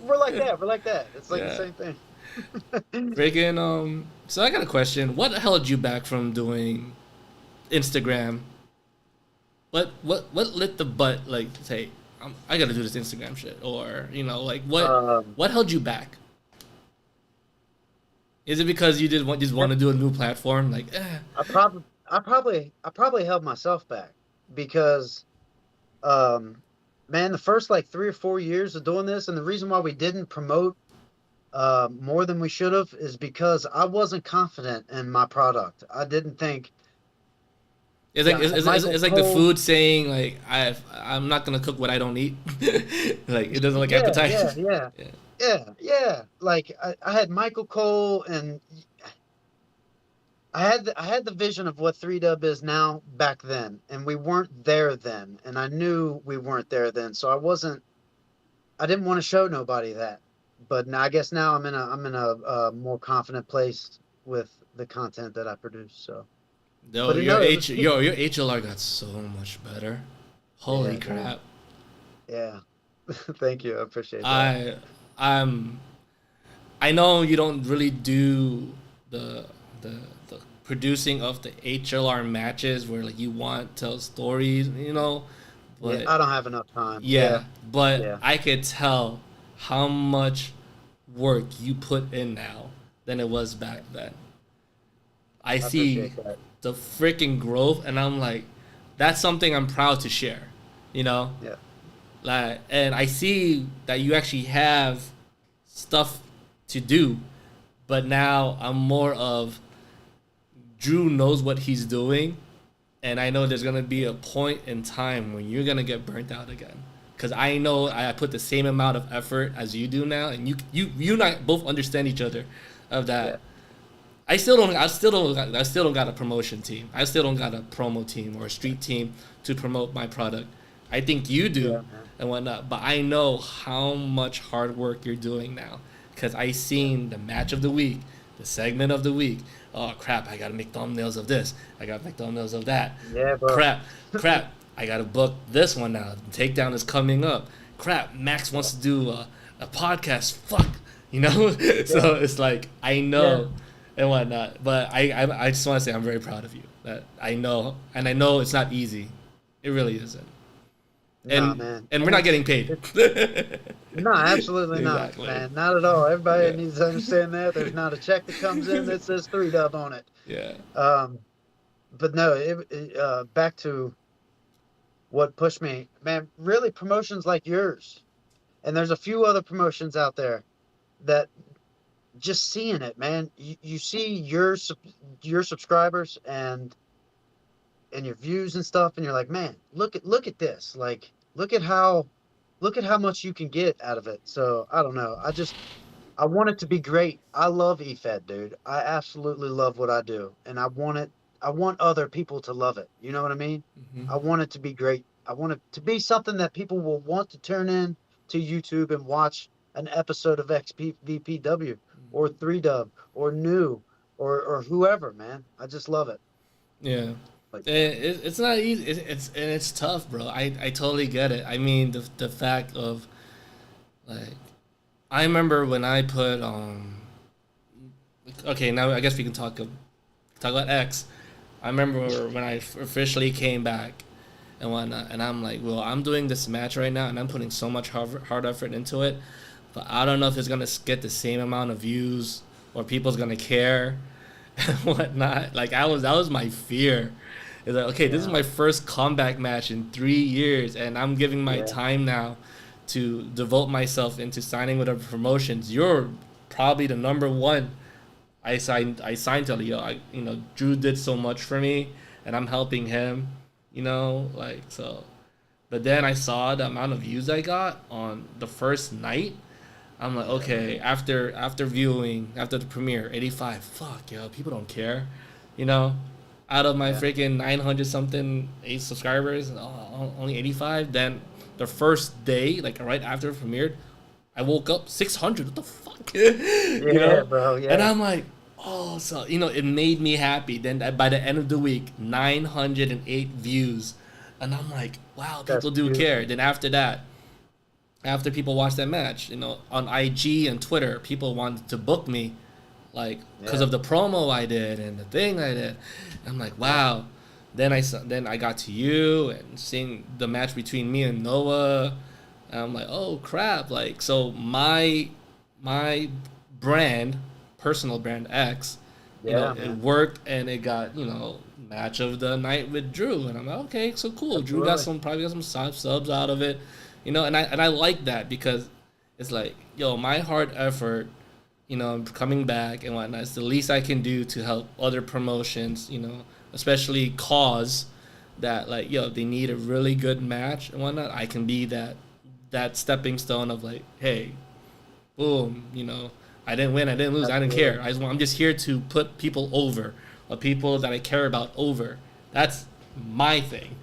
We're like that. We're like that. It's like the same thing. Freaking, so I got a question. What held you back from doing Instagram? What lit the butt, like, say, I got to do this Instagram shit? Or, you know, like, what held you back? Is it because you just want to do a new platform? Like, I probably held myself back. Because, man, the first like 3 or 4 years of doing this, and the reason why we didn't promote more than we should have is because I wasn't confident in my product. I didn't think. It's like the food saying, like, I'm not gonna cook what I don't eat. Like, it doesn't look appetizing. Yeah. Like I had Michael Cole, and I had the vision of what 3Dub is now back then, and we weren't there then, and I knew we weren't there then, so I didn't want to show nobody that. But now, I guess now I'm in a more confident place with the content that I produce. So, no, your HLR got so much better. Holy crap! Yeah, thank you. I appreciate that. I know you don't really do the producing of the HLR matches where like you want to tell stories, you know, but I don't have enough time. But I could tell how much work you put in now than it was back then. I see the freaking growth, and I'm like, that's something I'm proud to share, you know? Yeah. Like, and I see that you actually have stuff to do, but now I'm more of Drew knows what he's doing, and I know there's gonna be a point in time when you're gonna get burnt out again. Cause I know I put the same amount of effort as you do now, and you and I both understand each other, of that. Yeah. I still don't got a promotion team. I still don't got a promo team or a street team to promote my product. I think you do and whatnot, but I know how much hard work you're doing now. because I seen the match of the week, the segment of the week. Oh crap! I gotta make thumbnails of this. I gotta make thumbnails of that. Yeah, bro. Crap! I gotta book this one now. The takedown is coming up. Crap! Max wants to do a podcast. Fuck, you know. So it's like I know and whatnot. But I just want to say I'm very proud of you. That I know, and I know it's not easy. It really isn't. Nah, man. And we're not getting paid. No, absolutely Exactly. not, man. Not at all. Everybody needs to understand that. There's not a check that comes in that says 3-dub on it. Yeah. But no, back to what pushed me, man, really promotions like yours. And there's a few other promotions out there that just seeing it, man. You see your subscribers and your views and stuff, and you're like, man, look at this. Like, look at how much you can get out of it. So I don't know. I want it to be great. I love EFED, dude. I absolutely love what I do, and I want other people to love it. You know what I mean? Mm-hmm. I want it to be great. I want it to be something that people will want to turn in to YouTube and watch an episode of XVPW or 3-dub or new or whoever, man. I just love it. Yeah. It's not easy. It's tough, bro. I totally get it. I mean, the fact of, like, I remember when I put okay, now I guess we can talk about X. I remember when I officially came back and whatnot, and I'm like, well, I'm doing this match right now, and I'm putting so much hard effort into it, but I don't know if it's gonna get the same amount of views or people's gonna care and whatnot. Like, that was my fear. It's like, okay, this is my first comeback match in 3 years, and I'm giving my time now to devote myself into signing with other promotions. You're probably the number one I signed to. You know, Drew did so much for me, and I'm helping him. You know, like, so. But then I saw the amount of views I got on the first night. I'm like, okay, after viewing, after the premiere, 85. Fuck, yo, people don't care. You know, out of my freaking 900 something 8 subscribers, only 85. Then the first day, like right after it premiered, I woke up 600. What the fuck? You know? Bro. Yeah. And I'm like, oh, so, you know, it made me happy. Then by the end of the week, 908 views. And I'm like, wow, people do care. Then after that, after people watched that match, you know, on IG and Twitter, people wanted to book me, like, because of the promo I did and the thing I did. I'm like, wow. Then I got to you and seeing the match between me and Noah. And I'm like, oh crap! Like, so my brand, personal brand X, you know, it worked, and it got, you know, match of the night with Drew, and I'm like, okay, so cool. Absolutely. Drew probably got some subs out of it, you know, and I like that, because it's like, yo, my hard effort, you know, coming back and whatnot, it's the least I can do to help other promotions, you know, especially cause that, like, yo, they need a really good match and whatnot. I can be that stepping stone of, like, hey, boom, you know, I didn't win, I didn't lose, I didn't care. I'm just here to put people over, or people that I care about over. That's my thing.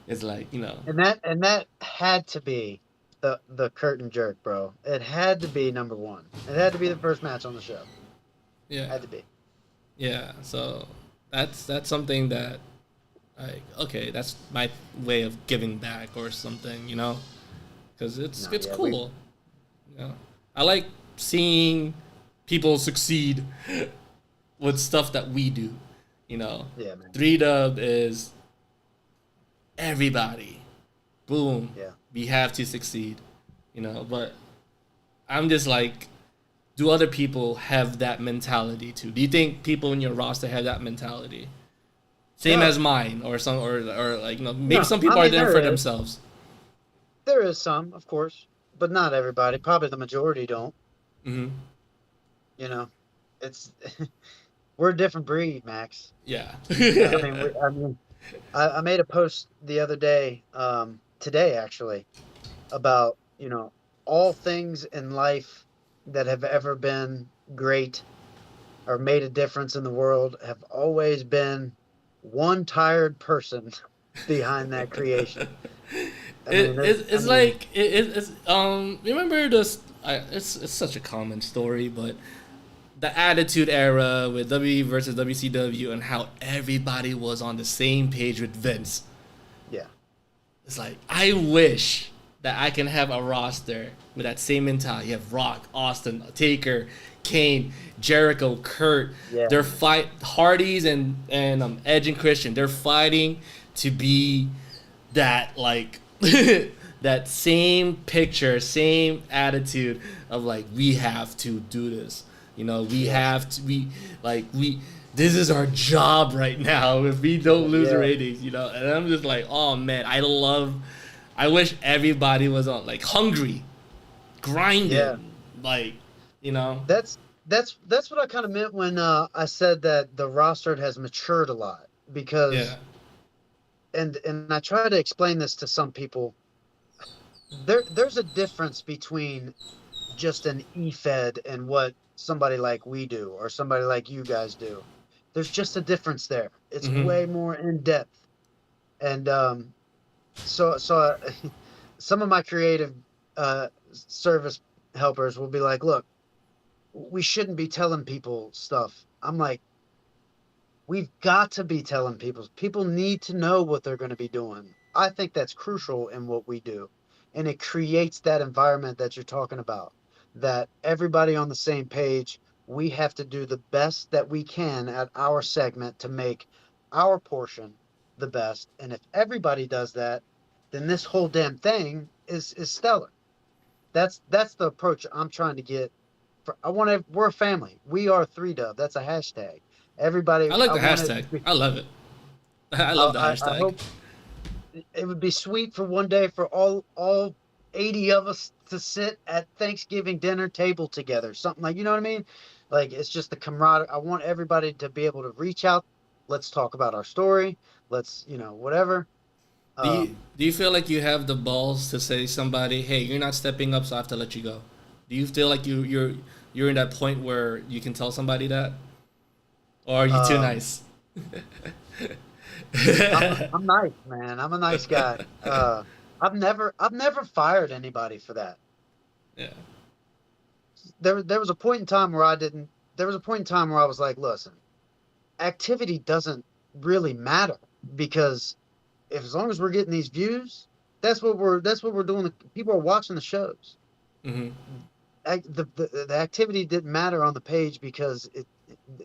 It's like, you know. And that had to be the curtain jerk, bro. It had to be number one. It had to be the first match on the show. Yeah. It had to be. Yeah. So that's something that, like, okay, that's my way of giving back or something, you know, because it's cool. You know, I like seeing people succeed with stuff that we do, you know. Yeah, man. 3-dub is everybody. Boom. Yeah. We have to succeed, you know. But I'm just like, do other people have that mentality too? Do you think people in your roster have that mentality? Same as mine, or like, you know, maybe some people are there for themselves. There is some, of course, but not everybody. Probably the majority don't. Mm-hmm. You know, it's we're a different breed, Max. Yeah. I made a post the other day, today actually, about, you know, all things in life that have ever been great or made a difference in the world have always been one tired person behind that creation. It's remember it's such a common story, but the Attitude Era with WWE versus WCW and how everybody was on the same page with Vince. Yeah. It's like, I wish that I can have a roster with that same mentality. You have Rock, Austin, Taker, Kane, Jericho, Kurt. Yeah. They're Hardys and Edge and Christian. They're fighting to be that like that same picture, same attitude of like, we have to do this. You know, we have to this is our job right now if we don't lose the ratings, you know. And I'm just like, oh man, I wish everybody was on like hungry, grinding, like, you know. That's what I kind of meant when I said that the roster has matured a lot, because and I try to explain this to some people. There's a difference between just an E-Fed and what somebody like we do or somebody like you guys do. There's just a difference there. It's way more in depth. And so some of my creative service helpers will be like, look, we shouldn't be telling people stuff. I'm like, we've got to be telling people. People need to know what they're going to be doing. I think that's crucial in what we do. And it creates that environment that you're talking about, that everybody on the same page. We have to do the best that we can at our segment to make our portion the best. And if everybody does that, then this whole damn thing is stellar. That's the approach I'm trying to get. We're a family. We are 3Dub. That's a hashtag. Everybody. I like the hashtag. I love it. I love the hashtag. I hope it would be sweet for one day for all 80 of us to sit at Thanksgiving dinner table together. Something like, you know what I mean? Like, it's just the camaraderie. I want everybody to be able to reach out. Let's talk about our story. Let's, whatever. Do you feel like you have the balls to say to somebody, hey, you're not stepping up, so I have to let you go? Do you feel like you're in that point where you can tell somebody that? Or are you too nice? I'm nice, man. I'm a nice guy. I've never fired anybody for that. Yeah. There was a point in time where there was a point in time where I was like, listen, activity doesn't really matter, because as long as we're getting these views, that's what we're doing. People are watching the shows. Mm-hmm. The activity didn't matter on the page because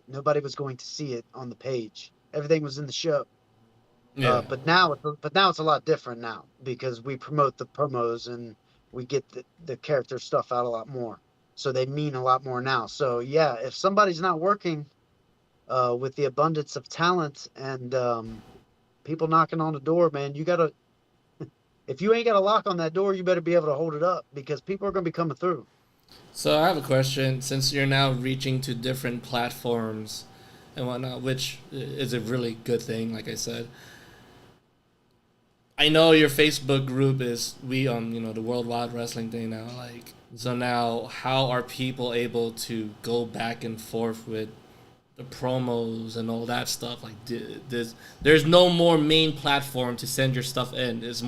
nobody was going to see it on the page. Everything was in the show. Yeah. But now it's a lot different now, because we promote the promos and we get the character stuff out a lot more. So they mean a lot more now. So yeah, if somebody's not working with the abundance of talent and people knocking on the door, man, you gotta. If you ain't got a lock on that door, you better be able to hold it up, because people are gonna be coming through. So I have a question. Since you're now reaching to different platforms and whatnot, which is a really good thing, like I said. I know your Facebook group is the Worldwide Wrestling thing now. Like, so now, how are people able to go back and forth with the promos and all that stuff? Like, there's no more main platform to send your stuff in. It's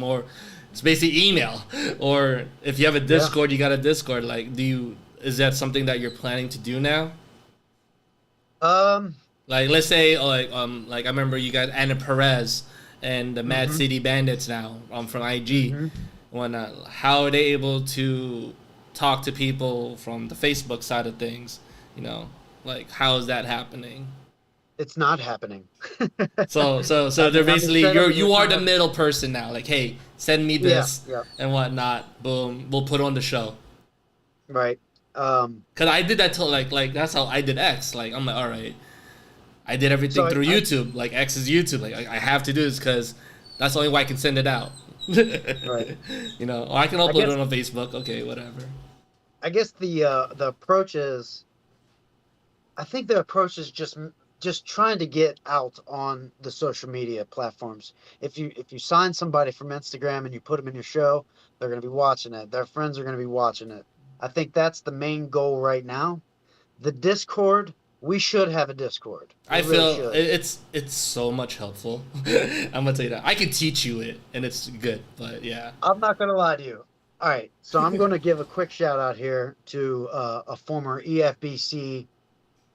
basically email, or if you have a Discord, you got a Discord. Like, is that something that you're planning to do now? Like, let's say, like I remember you guys, Anna Perez and the Mad City Bandits now from IG and whatnot. How are they able to talk to people from the Facebook side of things? Like, how is that happening? It's not happening. so they're basically you are the middle person now. Like, hey, send me this and whatnot. Boom, we'll put on the show. Right. Cause I did that till like that's how I did X. Like, I'm like, all right. I did everything through YouTube. Like, X is YouTube. Like, I have to do this because that's the only way I can send it out. Right. Or I can upload it on Facebook. Okay, whatever. I guess the approach is, I think the approach is just trying to get out on the social media platforms. If you sign somebody from Instagram and you put them in your show, they're going to be watching it. Their friends are going to be watching it. I think that's the main goal right now. The Discord. We should have a Discord. I feel it's so much helpful. I'm gonna tell you that. I can teach you it, and it's good. But yeah, I'm not gonna lie to you. All right, so I'm going to give a quick shout out here to a former EFBC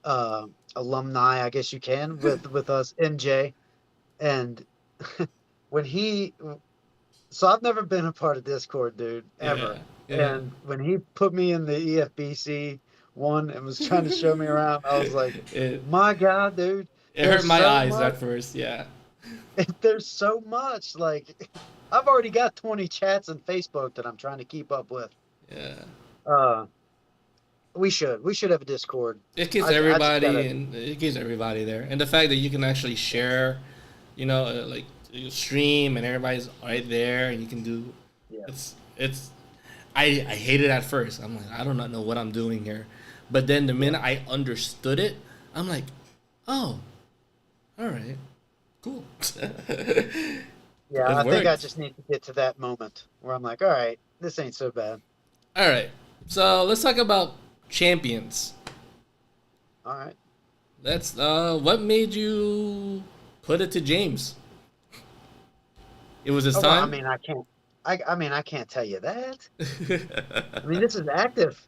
uh, alumni, I guess you can, with us, NJ, and when he, so I've never been a part of Discord, dude, Yeah, ever, yeah. and when he put me in the EFBC one and was trying to show me around, I was like, It my God, dude, it hurt there's my so eyes much, at first. Yeah, there's so much, like, I've already got 20 chats on Facebook that I'm trying to keep up with. yeah. Uh, we should have a Discord. It keeps I just everybody gotta, and it keeps everybody there, and the fact that you can actually share, like you stream and everybody's right there, and you can do. yeah. It's. I hated it at first. I'm like, I do not know what I'm doing here, but then the Yeah. minute I understood it, I'm like, oh, all right, cool. Yeah, It I think I worked. just need to get to that moment where I'm like, all right, this ain't so bad. All right, so let's talk about champions. All right. That's what made you put it to James? It was his Oh well, I time. mean, I can't. I mean, I can't tell you that. I mean, this is active.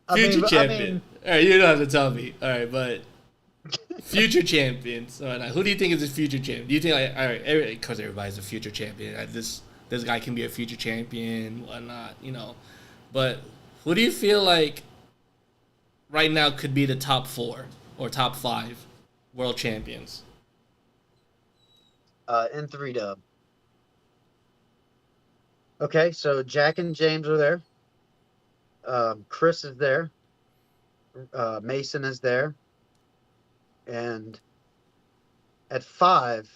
Future I champion. mean, All right, you don't have to tell me. All right, but future champions. All right, who do you think is a future champion? Do you think like all right, because everybody's a future champion. This guy can be a future champion, whatnot, But who do you feel like right now could be the top four or top five world champions? in 3 dub. Okay, so Jack and James are there. Chris is there. Mason is there, and at five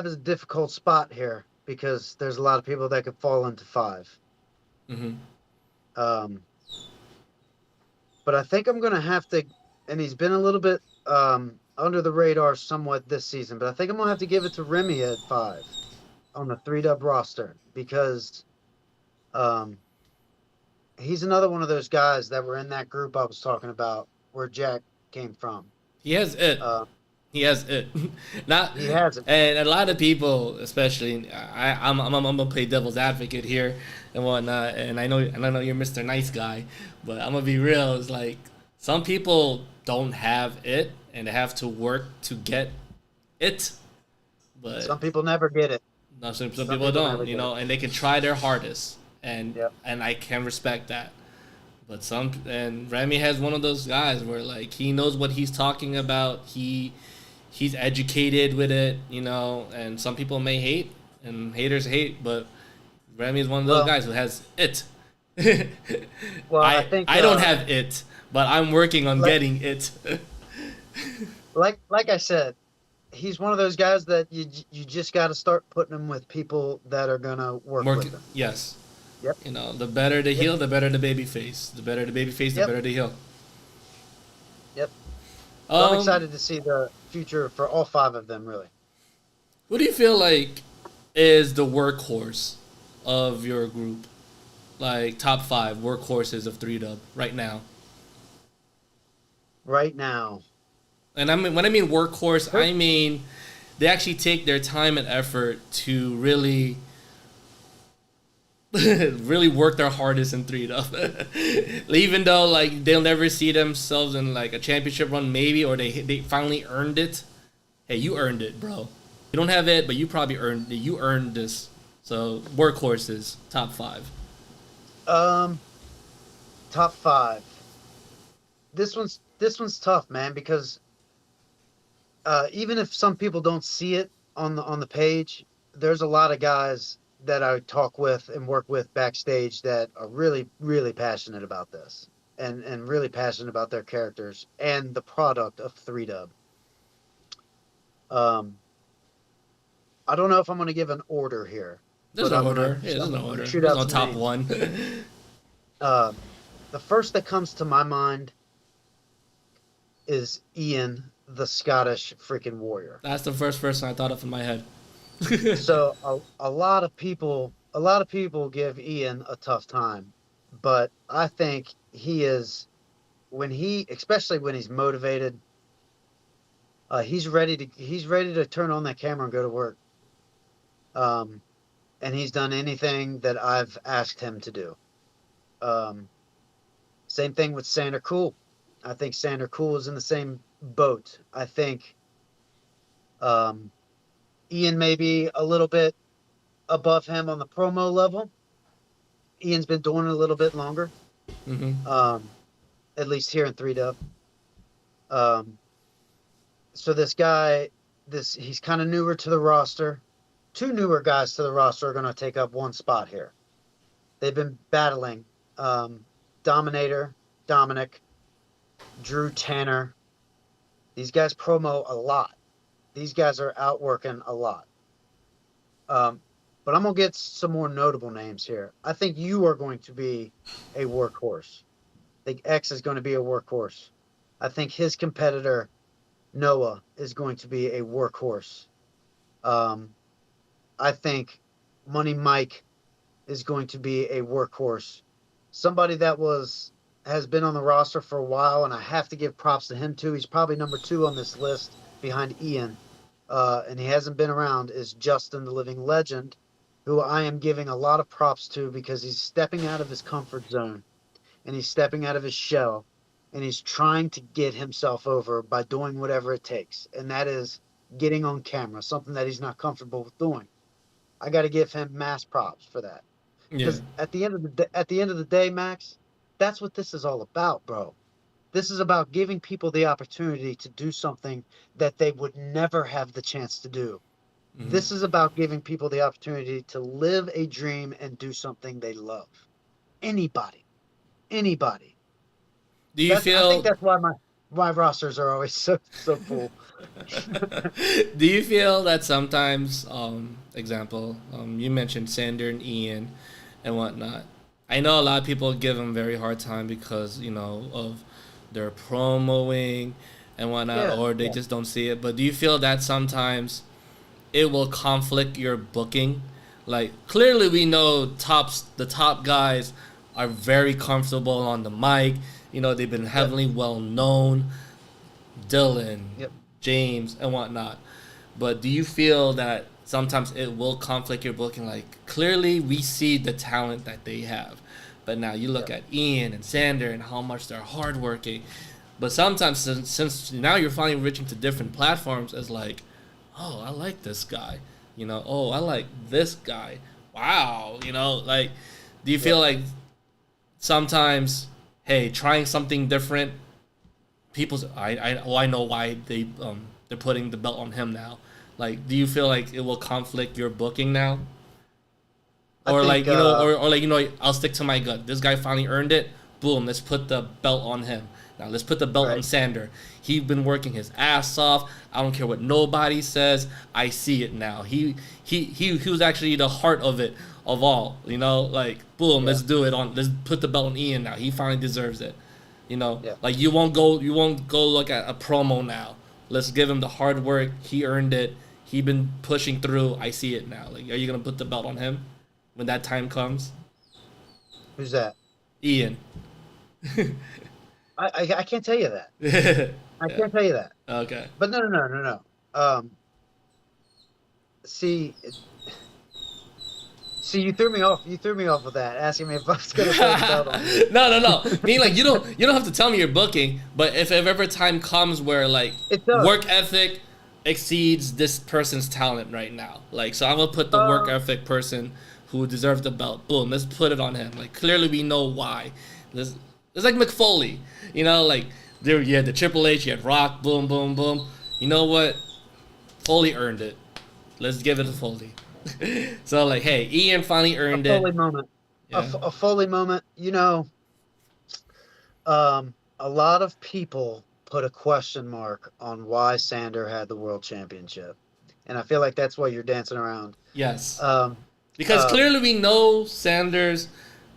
is a difficult spot here because there's a lot of people that could fall into five. Mm-hmm. Um, but I think I'm gonna have to, and he's been a little bit under the radar somewhat this season, but I think I'm gonna have to give it to Remy at 5 on the 3 dub roster because um, he's another one of those guys that were in that group I was talking about where Jack came from. He has it. Uh, He has it. Not, he has it. and a lot of people, especially, I'm gonna play devil's advocate here and whatnot. And I know you're Mr. Nice Guy, but I'm gonna be real. It's like some people don't have it, and they have to work to get it. But Some people never get it. no, some Some people people never don't, get it. and they can try their hardest, Yep. and I can respect that. But and Remy has one of those guys where like he knows what he's talking about. He's educated with it, and some people may hate and haters hate, but Remy is one of those Well, guys who has it. well, I I think I don't have it, but I'm working on like getting it. like I said, he's one of those guys that you just got to start putting him with people that are gonna work Work, with him. yes. Yep. The better the Yep. heel, the better the baby face. The better the baby face, the Yep. better the heel. Yep. So I'm Um, excited to see the future for all 5 of them. Really. who do you feel like is the workhorse of your group? Like top five workhorses of 3 dub right now. Right now, And I mean, when I mean workhorse, I mean they actually take their time and effort to really, really work their hardest in 3 dub. Even though like they'll never see themselves in like a championship run, maybe, or they finally earned it. Hey, you earned it, bro. You don't have it, but you probably earned it. You earned this. So workhorses, top five. um, top 5. This one's tough, man, because even if some people don't see it on the page, there's a lot of guys that I talk with and work with backstage that are really really passionate about this and really passionate about their characters and the product of 3 dub. Um, I don't know if I'm going to give an order here, There's but no I'm gonna order. Yeah, there's no order. shoot There's out no some top names. one. Uh, the first that comes to my mind is Ian, the Scottish freaking warrior. That's the first person I thought of in my head. So a lot of people give Ian a tough time, but I think he is especially when he's motivated, he's ready to turn on that camera and go to work. And he's done anything that I've asked him to do. Same thing with Sander Cool. I think Sander Cool is in the same boat. I think Ian may be a little bit above him on the promo level. Ian's been doing it a little bit longer, at least here in 3W. So this guy, he's kind of newer to the roster. Two newer guys to the roster are going to take up one spot here. They've been battling Dominator, Dominic, Drew Tanner. These guys promo a lot. These guys are outworking a lot. But I'm going to get some more notable names here. I think you are going to be a workhorse. I think X is going to be a workhorse. I think his competitor, Noah, is going to be a workhorse. I think Money Mike is going to be a workhorse. Somebody that has been on the roster for a while, and I have to give props to him too. He's probably number 2 on this list behind Ian. And he hasn't been around, is Justin the Living Legend, who I am giving a lot of props to because he's stepping out of his comfort zone and he's stepping out of his shell and he's trying to get himself over by doing whatever it takes. And that is getting on camera, something that he's not comfortable with doing. I got to give him mass props for that. Because at the end of the day, Max, that's what this is all about, bro. This is about giving people the opportunity to do something that they would never have the chance to do. This is about giving people the opportunity to live a dream and do something they love. Anybody. Do you feel? I think that's why my rosters are always so full. Do you feel that sometimes, example, you mentioned Sander and Ian and whatnot. I know a lot of people give them very hard time because, of their promoing and whatnot, or they just don't see it. But do you feel that sometimes it will conflict your booking? Like, clearly we know the top guys are very comfortable on the mic. They've been heavily well known. Dylan, James, and whatnot. But do you feel that sometimes it will conflict your booking? Like, clearly we see the talent that they have. But now you look at Ian and Sander and how much they're hardworking. But sometimes, since now you're finally reaching to different platforms, as like, oh, I like this guy. Oh, I like this guy. Wow. Like, do you feel like sometimes, hey, trying something different, I know why they're putting the belt on him now. Like, do you feel like it will conflict your booking now? Or think, I'll stick to my gut. This guy finally earned it. Boom, let's put the belt on him. Now let's put the belt on Sander. He's been working his ass off. I don't care what nobody says. I see it now. He was actually the heart of it, of all. Like, boom, let's do it let's put the belt on Ian now. He finally deserves it. Like, you won't go look at a promo now. Let's give him the hard work. He earned it. He been pushing through. I see it now. Like, are you gonna put the belt on him when that time comes? Who's that? Ian. I can't tell you that. I can't tell you that. Okay. But no. See, you threw me off. You threw me off with that, asking me if I was gonna put the belt on. No. I mean, like, you don't have to tell me you're booking, but if ever time comes where, like, work ethic exceeds this person's talent right now, like, so I'm gonna put the work ethic person who deserves the belt. Boom, let's put it on him. Like, clearly we know why. It's like McFoley, like, there you had the Triple H, you had Rock, boom, boom, boom. You know what? Foley earned it. Let's give it to Foley. So, like, hey, Ian finally earned it. A Foley moment. Yeah. A Foley moment. A lot of people put a question mark on why Sander had the world championship, and I feel like that's why you're dancing around. Yes. Because clearly we know Sanders.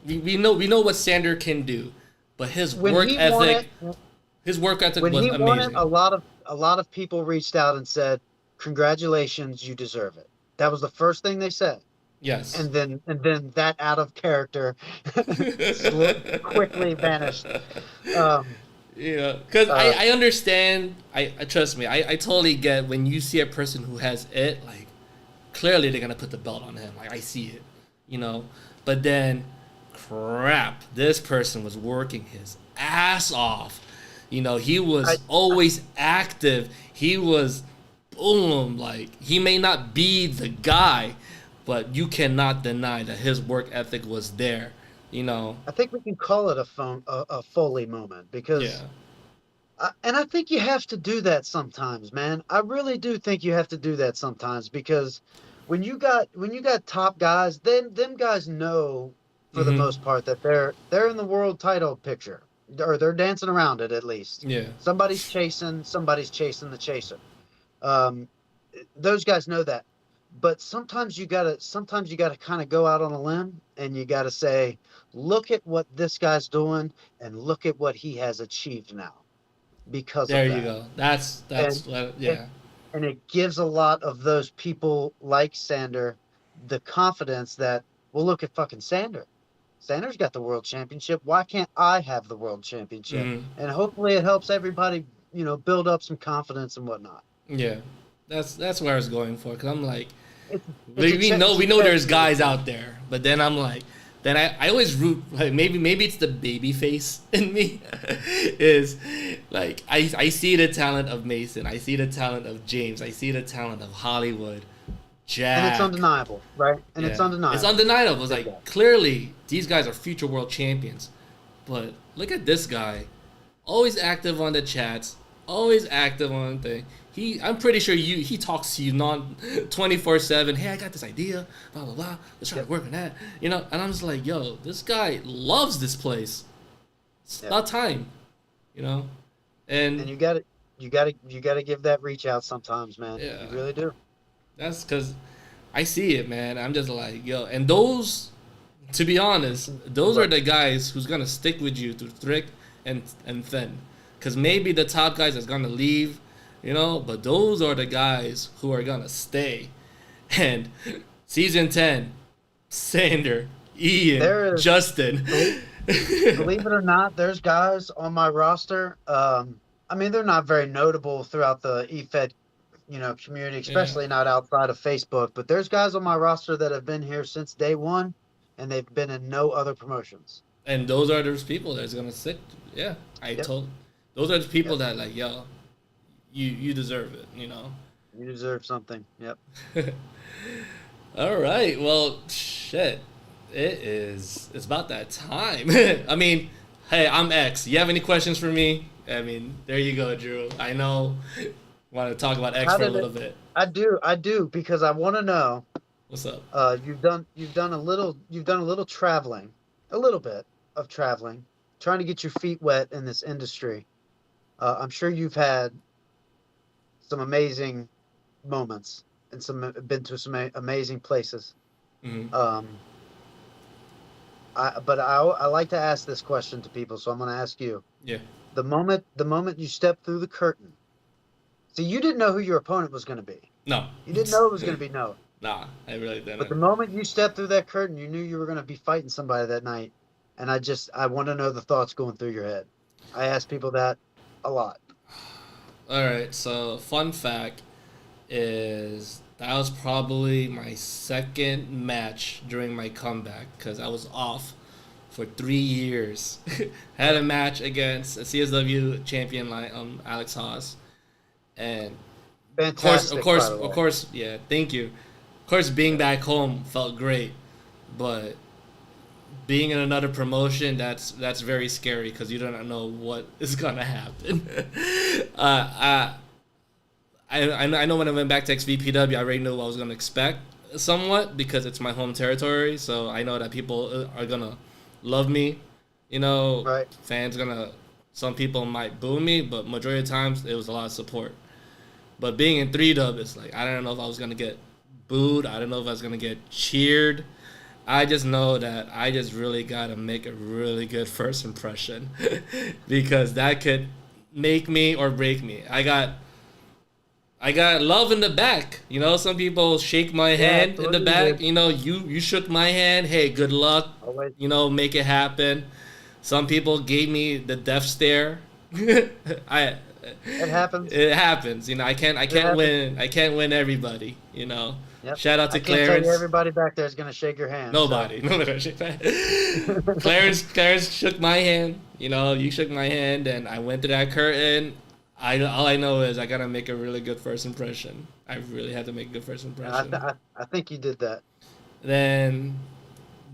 We know what Sander can do, but his work ethic was amazing. When he won it, a lot of people reached out and said, "Congratulations, you deserve it." That was the first thing they said. Yes. And then that out of character quickly vanished. Because I understand. I trust me. I totally get when you see a person who has it, like, clearly they're gonna put the belt on him. Like, I see it, you know. But then, crap, this person was working his ass off. You know, he was always active. He was, boom, like, he may not be the guy, but you cannot deny that his work ethic was there, you know. I think we can call it a Foley moment because, and I think you have to do that sometimes, man. I really do think you have to do that sometimes because when you got top guys, then them guys know for the most part that they're in the world title picture. Or they're dancing around it at least. Yeah. Somebody's chasing the chaser. Those guys know that. But sometimes you gotta kind of go out on a limb and you gotta say, look at what this guy's doing and look at what he has achieved now. Because there of that. You go. That's And it gives a lot of those people like Sander the confidence that, well, look at fucking Sander. Sander's got the world championship. Why can't I have the world championship? And hopefully it helps everybody, you know, build up some confidence and whatnot. Yeah, that's where I was going for. Cause I'm like, we know there's guys out there, but then I'm like, then I always root. Like maybe it's the baby face in me. Is like I see the talent of Mason. I see the talent of James. I see the talent of Hollywood. Jack. And it's undeniable, right? And it's undeniable. It's undeniable. It's like, clearly, these guys are future world champions. But look at this guy. Always active on the chats. Always active on the thing. I'm pretty sure he talks to you 24/7. Hey, I got this idea. Blah, blah, blah. Let's try to work on that. You know, and I'm just like, yo, this guy loves this place. It's about time. You know? And you gotta give that reach out sometimes, man. Yeah. You really do. That's because I see it, man. I'm just like, yo. And those, to be honest, those are the guys who's going to stick with you through thick and thin. Because maybe the top guys is going to leave, you know, but those are the guys who are going to stay. And season 10, Sander, Ian, Justin. Believe it or not, there's guys on my roster. I mean, they're not very notable throughout the EFED community, especially not outside of Facebook. But there's guys on my roster that have been here since day one, and they've been in no other promotions. And those are those people that's gonna stick. Yeah, those are the people that like, yo, you deserve it. You know, you deserve something. Yep. All right. Well, shit. It's about that time. I mean, hey, I'm X. You have any questions for me? I mean, there you go, Drew. I know. Want to talk about X for a little bit? I do because I want to know. What's up? You've done a little traveling, a little bit of traveling, trying to get your feet wet in this industry. I'm sure you've had some amazing moments and been to some amazing places. Mm-hmm. I like to ask this question to people, so I'm going to ask you. Yeah. The moment you step through the curtain. See, you didn't know who your opponent was going to be. No. You didn't know it was going to be Noah. Nah, I really didn't. But the moment you stepped through that curtain, you knew you were going to be fighting somebody that night. And I want to know the thoughts going through your head. I ask people that a lot. All right, so fun fact is that was probably my second match during my comeback because I was off for 3 years. Had a match against a CSW champion like Alex Haas. And fantastic, of course, yeah, thank you. Of course, being back home felt great, but being in another promotion, that's very scary because you don't know what is gonna happen. I know when I went back to XVPW, I already knew what I was gonna expect somewhat because it's my home territory, so I know that people are gonna love me. You know, right. Some people might boo me, but majority of the times it was a lot of support. But being in 3-Dub, it's like, I don't know if I was going to get booed. I don't know if I was going to get cheered. I just know that I just really got to make a really good first impression because that could make me or break me. I got love in the back. You know, some people shake my hand in the back. You know, you shook my hand. Hey, good luck. You know, make it happen. Some people gave me the death stare. It happens. It happens. You know, I can't win everybody. You know. Yep. Shout out to I can't Clarence. tell you everybody back there is gonna shake your hand. Nobody. So. Nobody's gonna shake my hand. Clarence shook my hand. You know, you shook my hand, and I went through that curtain. All I know is I gotta make a really good first impression. I really had to make a good first impression. I think you did that. Then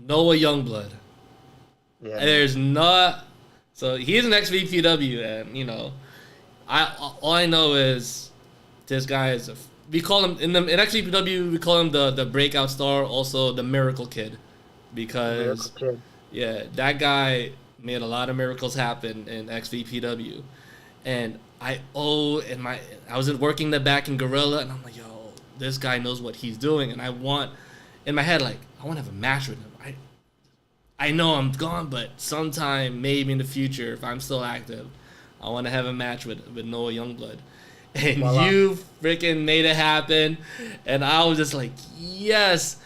Noah Youngblood. Yeah. There's not. So he's an XVPW, and you know, all I know is this guy is we call him in XVPW, we call him the breakout star, also the miracle kid, because yeah, that guy made a lot of miracles happen in XVPW, and I was working the back in Gorilla, and I'm like, yo, this guy knows what he's doing, and I want in my head like I want to have a match with him. I know I'm gone, but sometime, maybe in the future, if I'm still active, I want to have a match with Noah Youngblood. And you freaking made it happen. And I was just like, yes.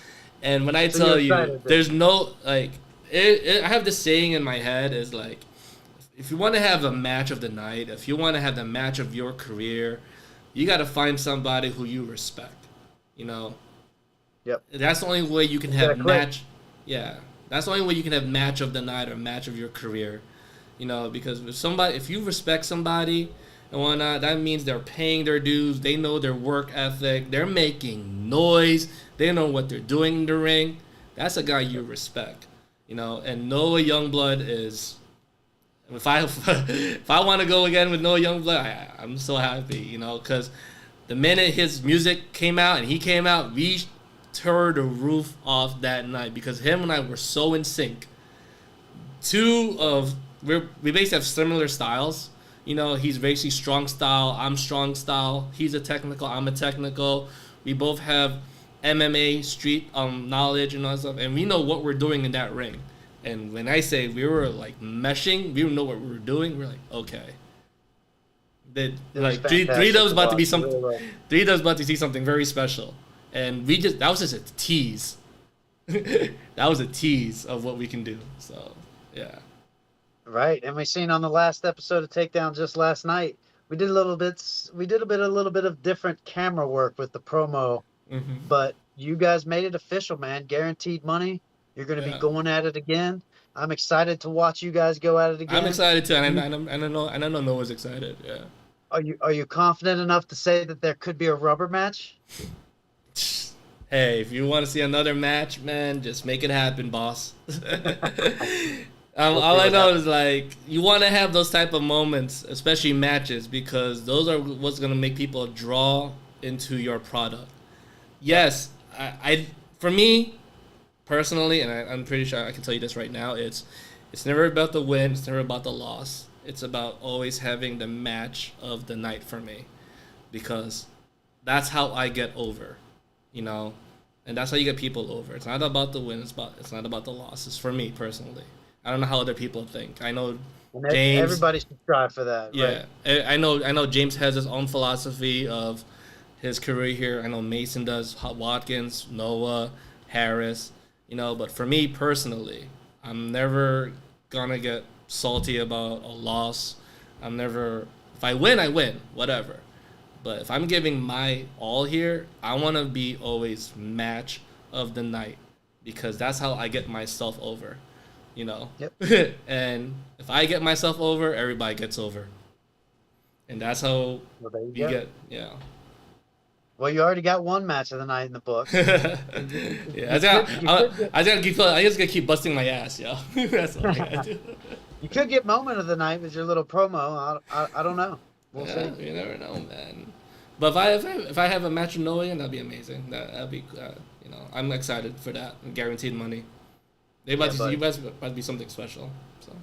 And when I tell you, there's no, like, I have this saying in my head is like, if you want to have a match of the night, if you want to have the match of your career, you got to find somebody who you respect, you know? Yep. That's the only way you can have match. Yeah. That's the only way you can have match of the night or match of your career, you know, because if you respect somebody and whatnot, that means they're paying their dues, they know their work ethic, they're making noise, they know what they're doing in the ring. That's a guy you respect, you know. And Noah Youngblood is, if I want to go again with Noah Youngblood, I'm so happy, you know, because the minute his music came out and he came out, we tore the roof off that night because him and I were so in sync. We basically have similar styles. You know, he's basically strong style, I'm strong style. He's a technical, I'm a technical. We both have MMA street knowledge and all that stuff, and we know what we're doing in that ring. And when I say we were like meshing, we know what we were doing. We're like, okay. Like three Dubs about to be something. Really 3 Dubs about to see something very special. And that was just a tease. That was a tease of what we can do. So, yeah. Right, and we seen on the last episode of Takedown just last night, we did a little bit of different camera work with the promo, but you guys made it official, man. Guaranteed money. You're going to be going at it again. I'm excited to watch you guys go at it again. I'm excited too, and I know Noah's excited. Yeah. Are you confident enough to say that there could be a rubber match? Hey, if you want to see another match, man, just make it happen, boss. All I know is, like, you want to have those type of moments, especially matches, because those are what's going to make people draw into your product. Yes, for me, personally, and I'm pretty sure I can tell you this right now, it's never about the win, it's never about the loss. It's about always having the match of the night for me, because that's how I get over. You know, and that's how you get people over. It's not about the win. It's not about the losses. For me personally, I don't know how other people think. I know James. Everybody should strive for that. Yeah, right? I know James has his own philosophy of his career here. I know Mason does. Watkins, Noah, Harris. You know, but for me personally, I'm never gonna get salty about a loss. If I win, I win. Whatever. But if I'm giving my all here, I want to be always match of the night, because that's how I get myself over, you know? Yep. And if I get myself over, everybody gets over. And that's how get, yeah. Well, you already got one match of the night in the book. Yeah, I just gotta keep busting my ass, yo. That's all I gotta do. You could get moment of the night with your little promo. I don't know. We'll see. You never know, man. But if I have a match with Noah, that'd be amazing. That'd be, you know, I'm excited for that. Guaranteed money. You guys about to be something special. So,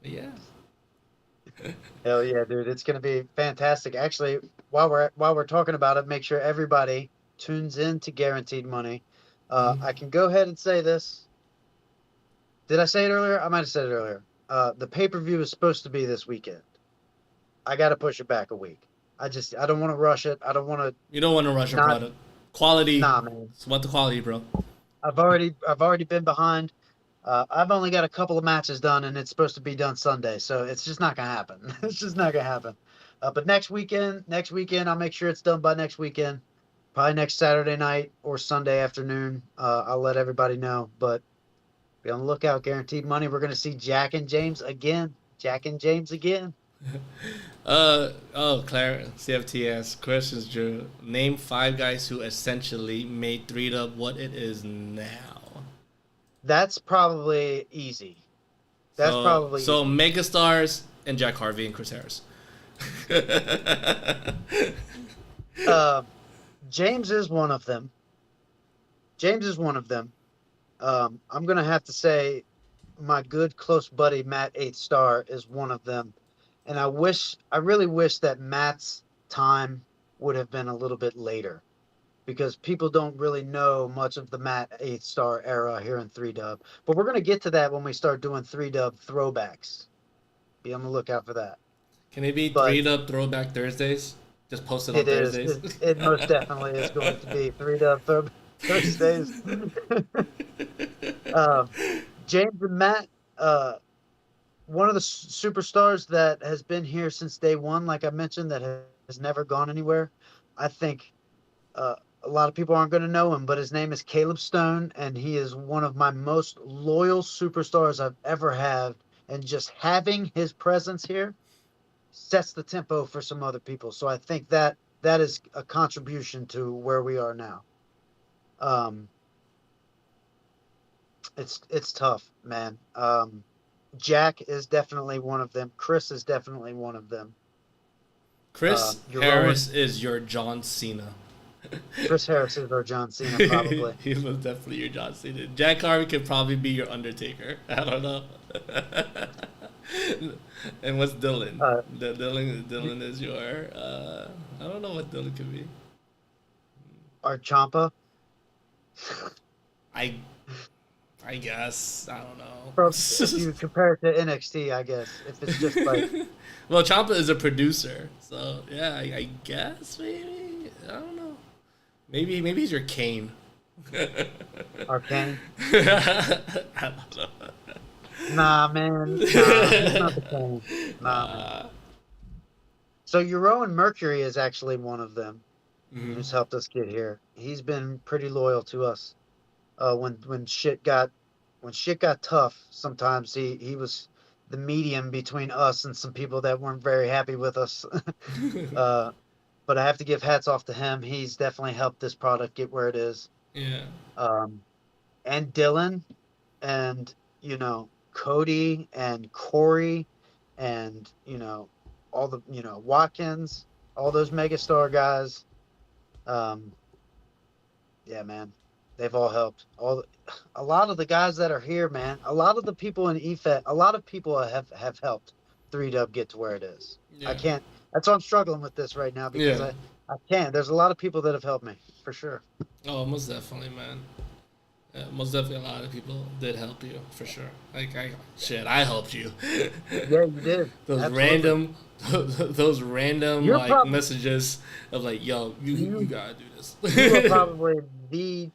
but yeah. Hell yeah, dude! It's gonna be fantastic. Actually, while we're talking about it, make sure everybody tunes in to Guaranteed Money. I can go ahead and say this. Did I say it earlier? I might have said it earlier. The pay-per-view is supposed to be this weekend. I got to push it back a week. I don't want to rush it. I don't want to. You don't want to rush a product. Quality. Nah, man. It's about the quality, bro. I've already been behind. I've only got a couple of matches done, and it's supposed to be done Sunday, so it's just not gonna happen. It's just not gonna happen. But next weekend, I'll make sure it's done by next weekend. Probably next Saturday night or Sunday afternoon. I'll let everybody know. But be on the lookout. Guaranteed money. We're gonna see Jack and James again. Jack and James again. Claire, CFTS questions, Drew. Name 5 guys who essentially made 3Dub what it is now. That's probably easy. That's probably so easy. megastars and Jack Harvey and Chris Harris. James is one of them. I'm gonna have to say my good close buddy Matt 8 Star is one of them. And I really wish that Matt's time would have been a little bit later, because people don't really know much of the Matt 8 Star era here in 3Dub. But we're going to get to that when we start doing 3Dub throwbacks. Be on the lookout for that. Can it be 3Dub throwback Thursdays? Just post it on Thursdays? It most definitely is going to be 3Dub throwback Thursdays. James and Matt, one of the superstars that has been here since day one, like I mentioned, that has never gone anywhere. I think a lot of people aren't going to know him, but his name is Caleb Stone, and he is one of my most loyal superstars I've ever had. And just having his presence here sets the tempo for some other people. So I think that is a contribution to where we are now. It's tough, man. Jack is definitely one of them. Chris is definitely one of them. Chris Harris is your John Cena. Chris Harris is our John Cena, probably. He was definitely your John Cena. Jack Harvey could probably be your Undertaker. I don't know. And what's Dylan? Dylan is your... I don't know what Dylan could be. Our Ciampa? I guess. I don't know. If you compare it to NXT, I guess. If it's just like... Well, Ciampa is a producer. So, yeah, I guess maybe. I don't know. Maybe he's your Kane. Our Kane? I don't know. Nah, man. Nah, he's not the Kane. Nah, man. So Rowan Mercury is actually one of them who's helped us get here. He's been pretty loyal to us. When shit got tough, sometimes he was the medium between us and some people that weren't very happy with us. But I have to give hats off to him. He's definitely helped this product get where it is. Yeah. And Dylan, and Cody and Corey, and all the Watkins, all those megastar guys. Yeah, man. They've all helped. A lot of the guys that are here, man. A lot of the people in EFET. A lot of people have helped 3Dub get to where it is. Yeah. I can't. That's why I'm struggling with this right now, because I can't. There's a lot of people that have helped me, for sure. Oh, most definitely, man. Yeah, most definitely, a lot of people did help you, for sure. I helped you. Yeah, you did. Those random messages of like, yo, you gotta do this. You are probably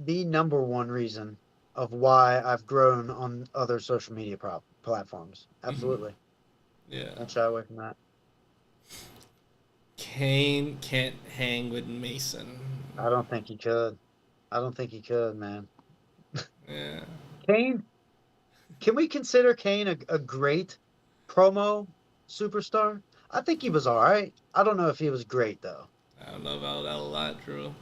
the number one reason of why I've grown on other social media platforms. Absolutely. Yeah. Don't shy away from that. Kane can't hang with Mason. I don't think he could. Man. Yeah. Kane, can we consider Kane a great promo superstar? I think he was all right. I don't know if he was great, though. I don't know about that a lot, Drew.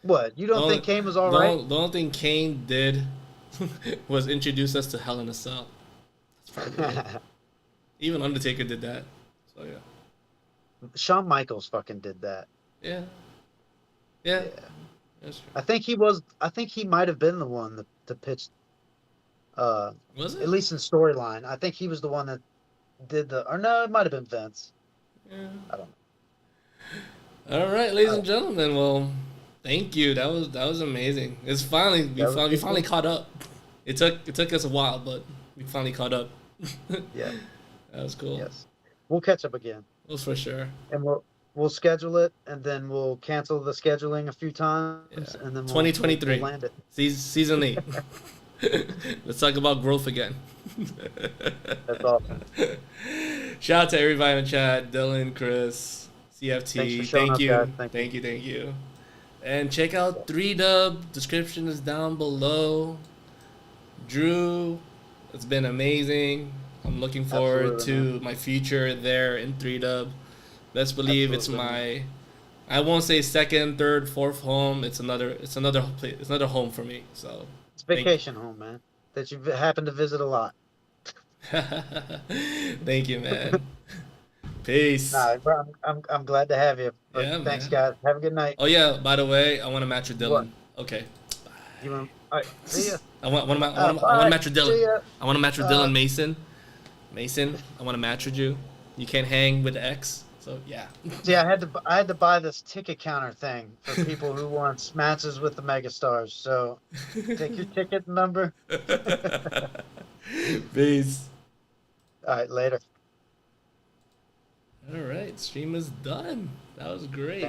What? You don't think Kane was all right? The only thing Kane did was introduce us to Hell in a Cell. That's probably it. Even Undertaker did that. So, yeah. Shawn Michaels fucking did that. Yeah. Yeah. That's true. I think he might have been the one to pitch. Was it? At least in storyline. I think he was the one that did or no, it might have been Vince. Yeah. I don't know. All right, ladies and gentlemen. Well, thank you. That was amazing. It's finally we finally caught up. It took us a while, but we finally caught up. Yeah. That was cool. Yes. We'll catch up again. Well, for sure. And we'll schedule it, and then we'll cancel the scheduling a few times, and then 2023 we'll land it. Season 8. Let's talk about growth again. That's awesome. Shout out to everybody in the chat. Dylan, Chris, CFT. Thank you. Thank you. And check out 3Dub. Description is down below. Drew, it's been amazing. I'm looking forward to my future there in 3Dub. Best believe it's my, I won't say second, third, fourth home. It's another home for me. So it's vacation home, man. That you happen to visit a lot. Thank you, man. Peace. Nah, bro, I'm glad to have you. But yeah, thanks, man. guys. Have a good night. Oh yeah, by the way, I want to match with Dylan. What? Okay. You want? All right. See ya. I want to match with Dylan. I want to match with Dylan Mason. Mason, I want to match with you. You can't hang with X. So yeah. See, I had to buy this ticket counter thing for people who want matches with the megastars. So take your ticket number. Peace. All right, later. All right, stream is done. That was great.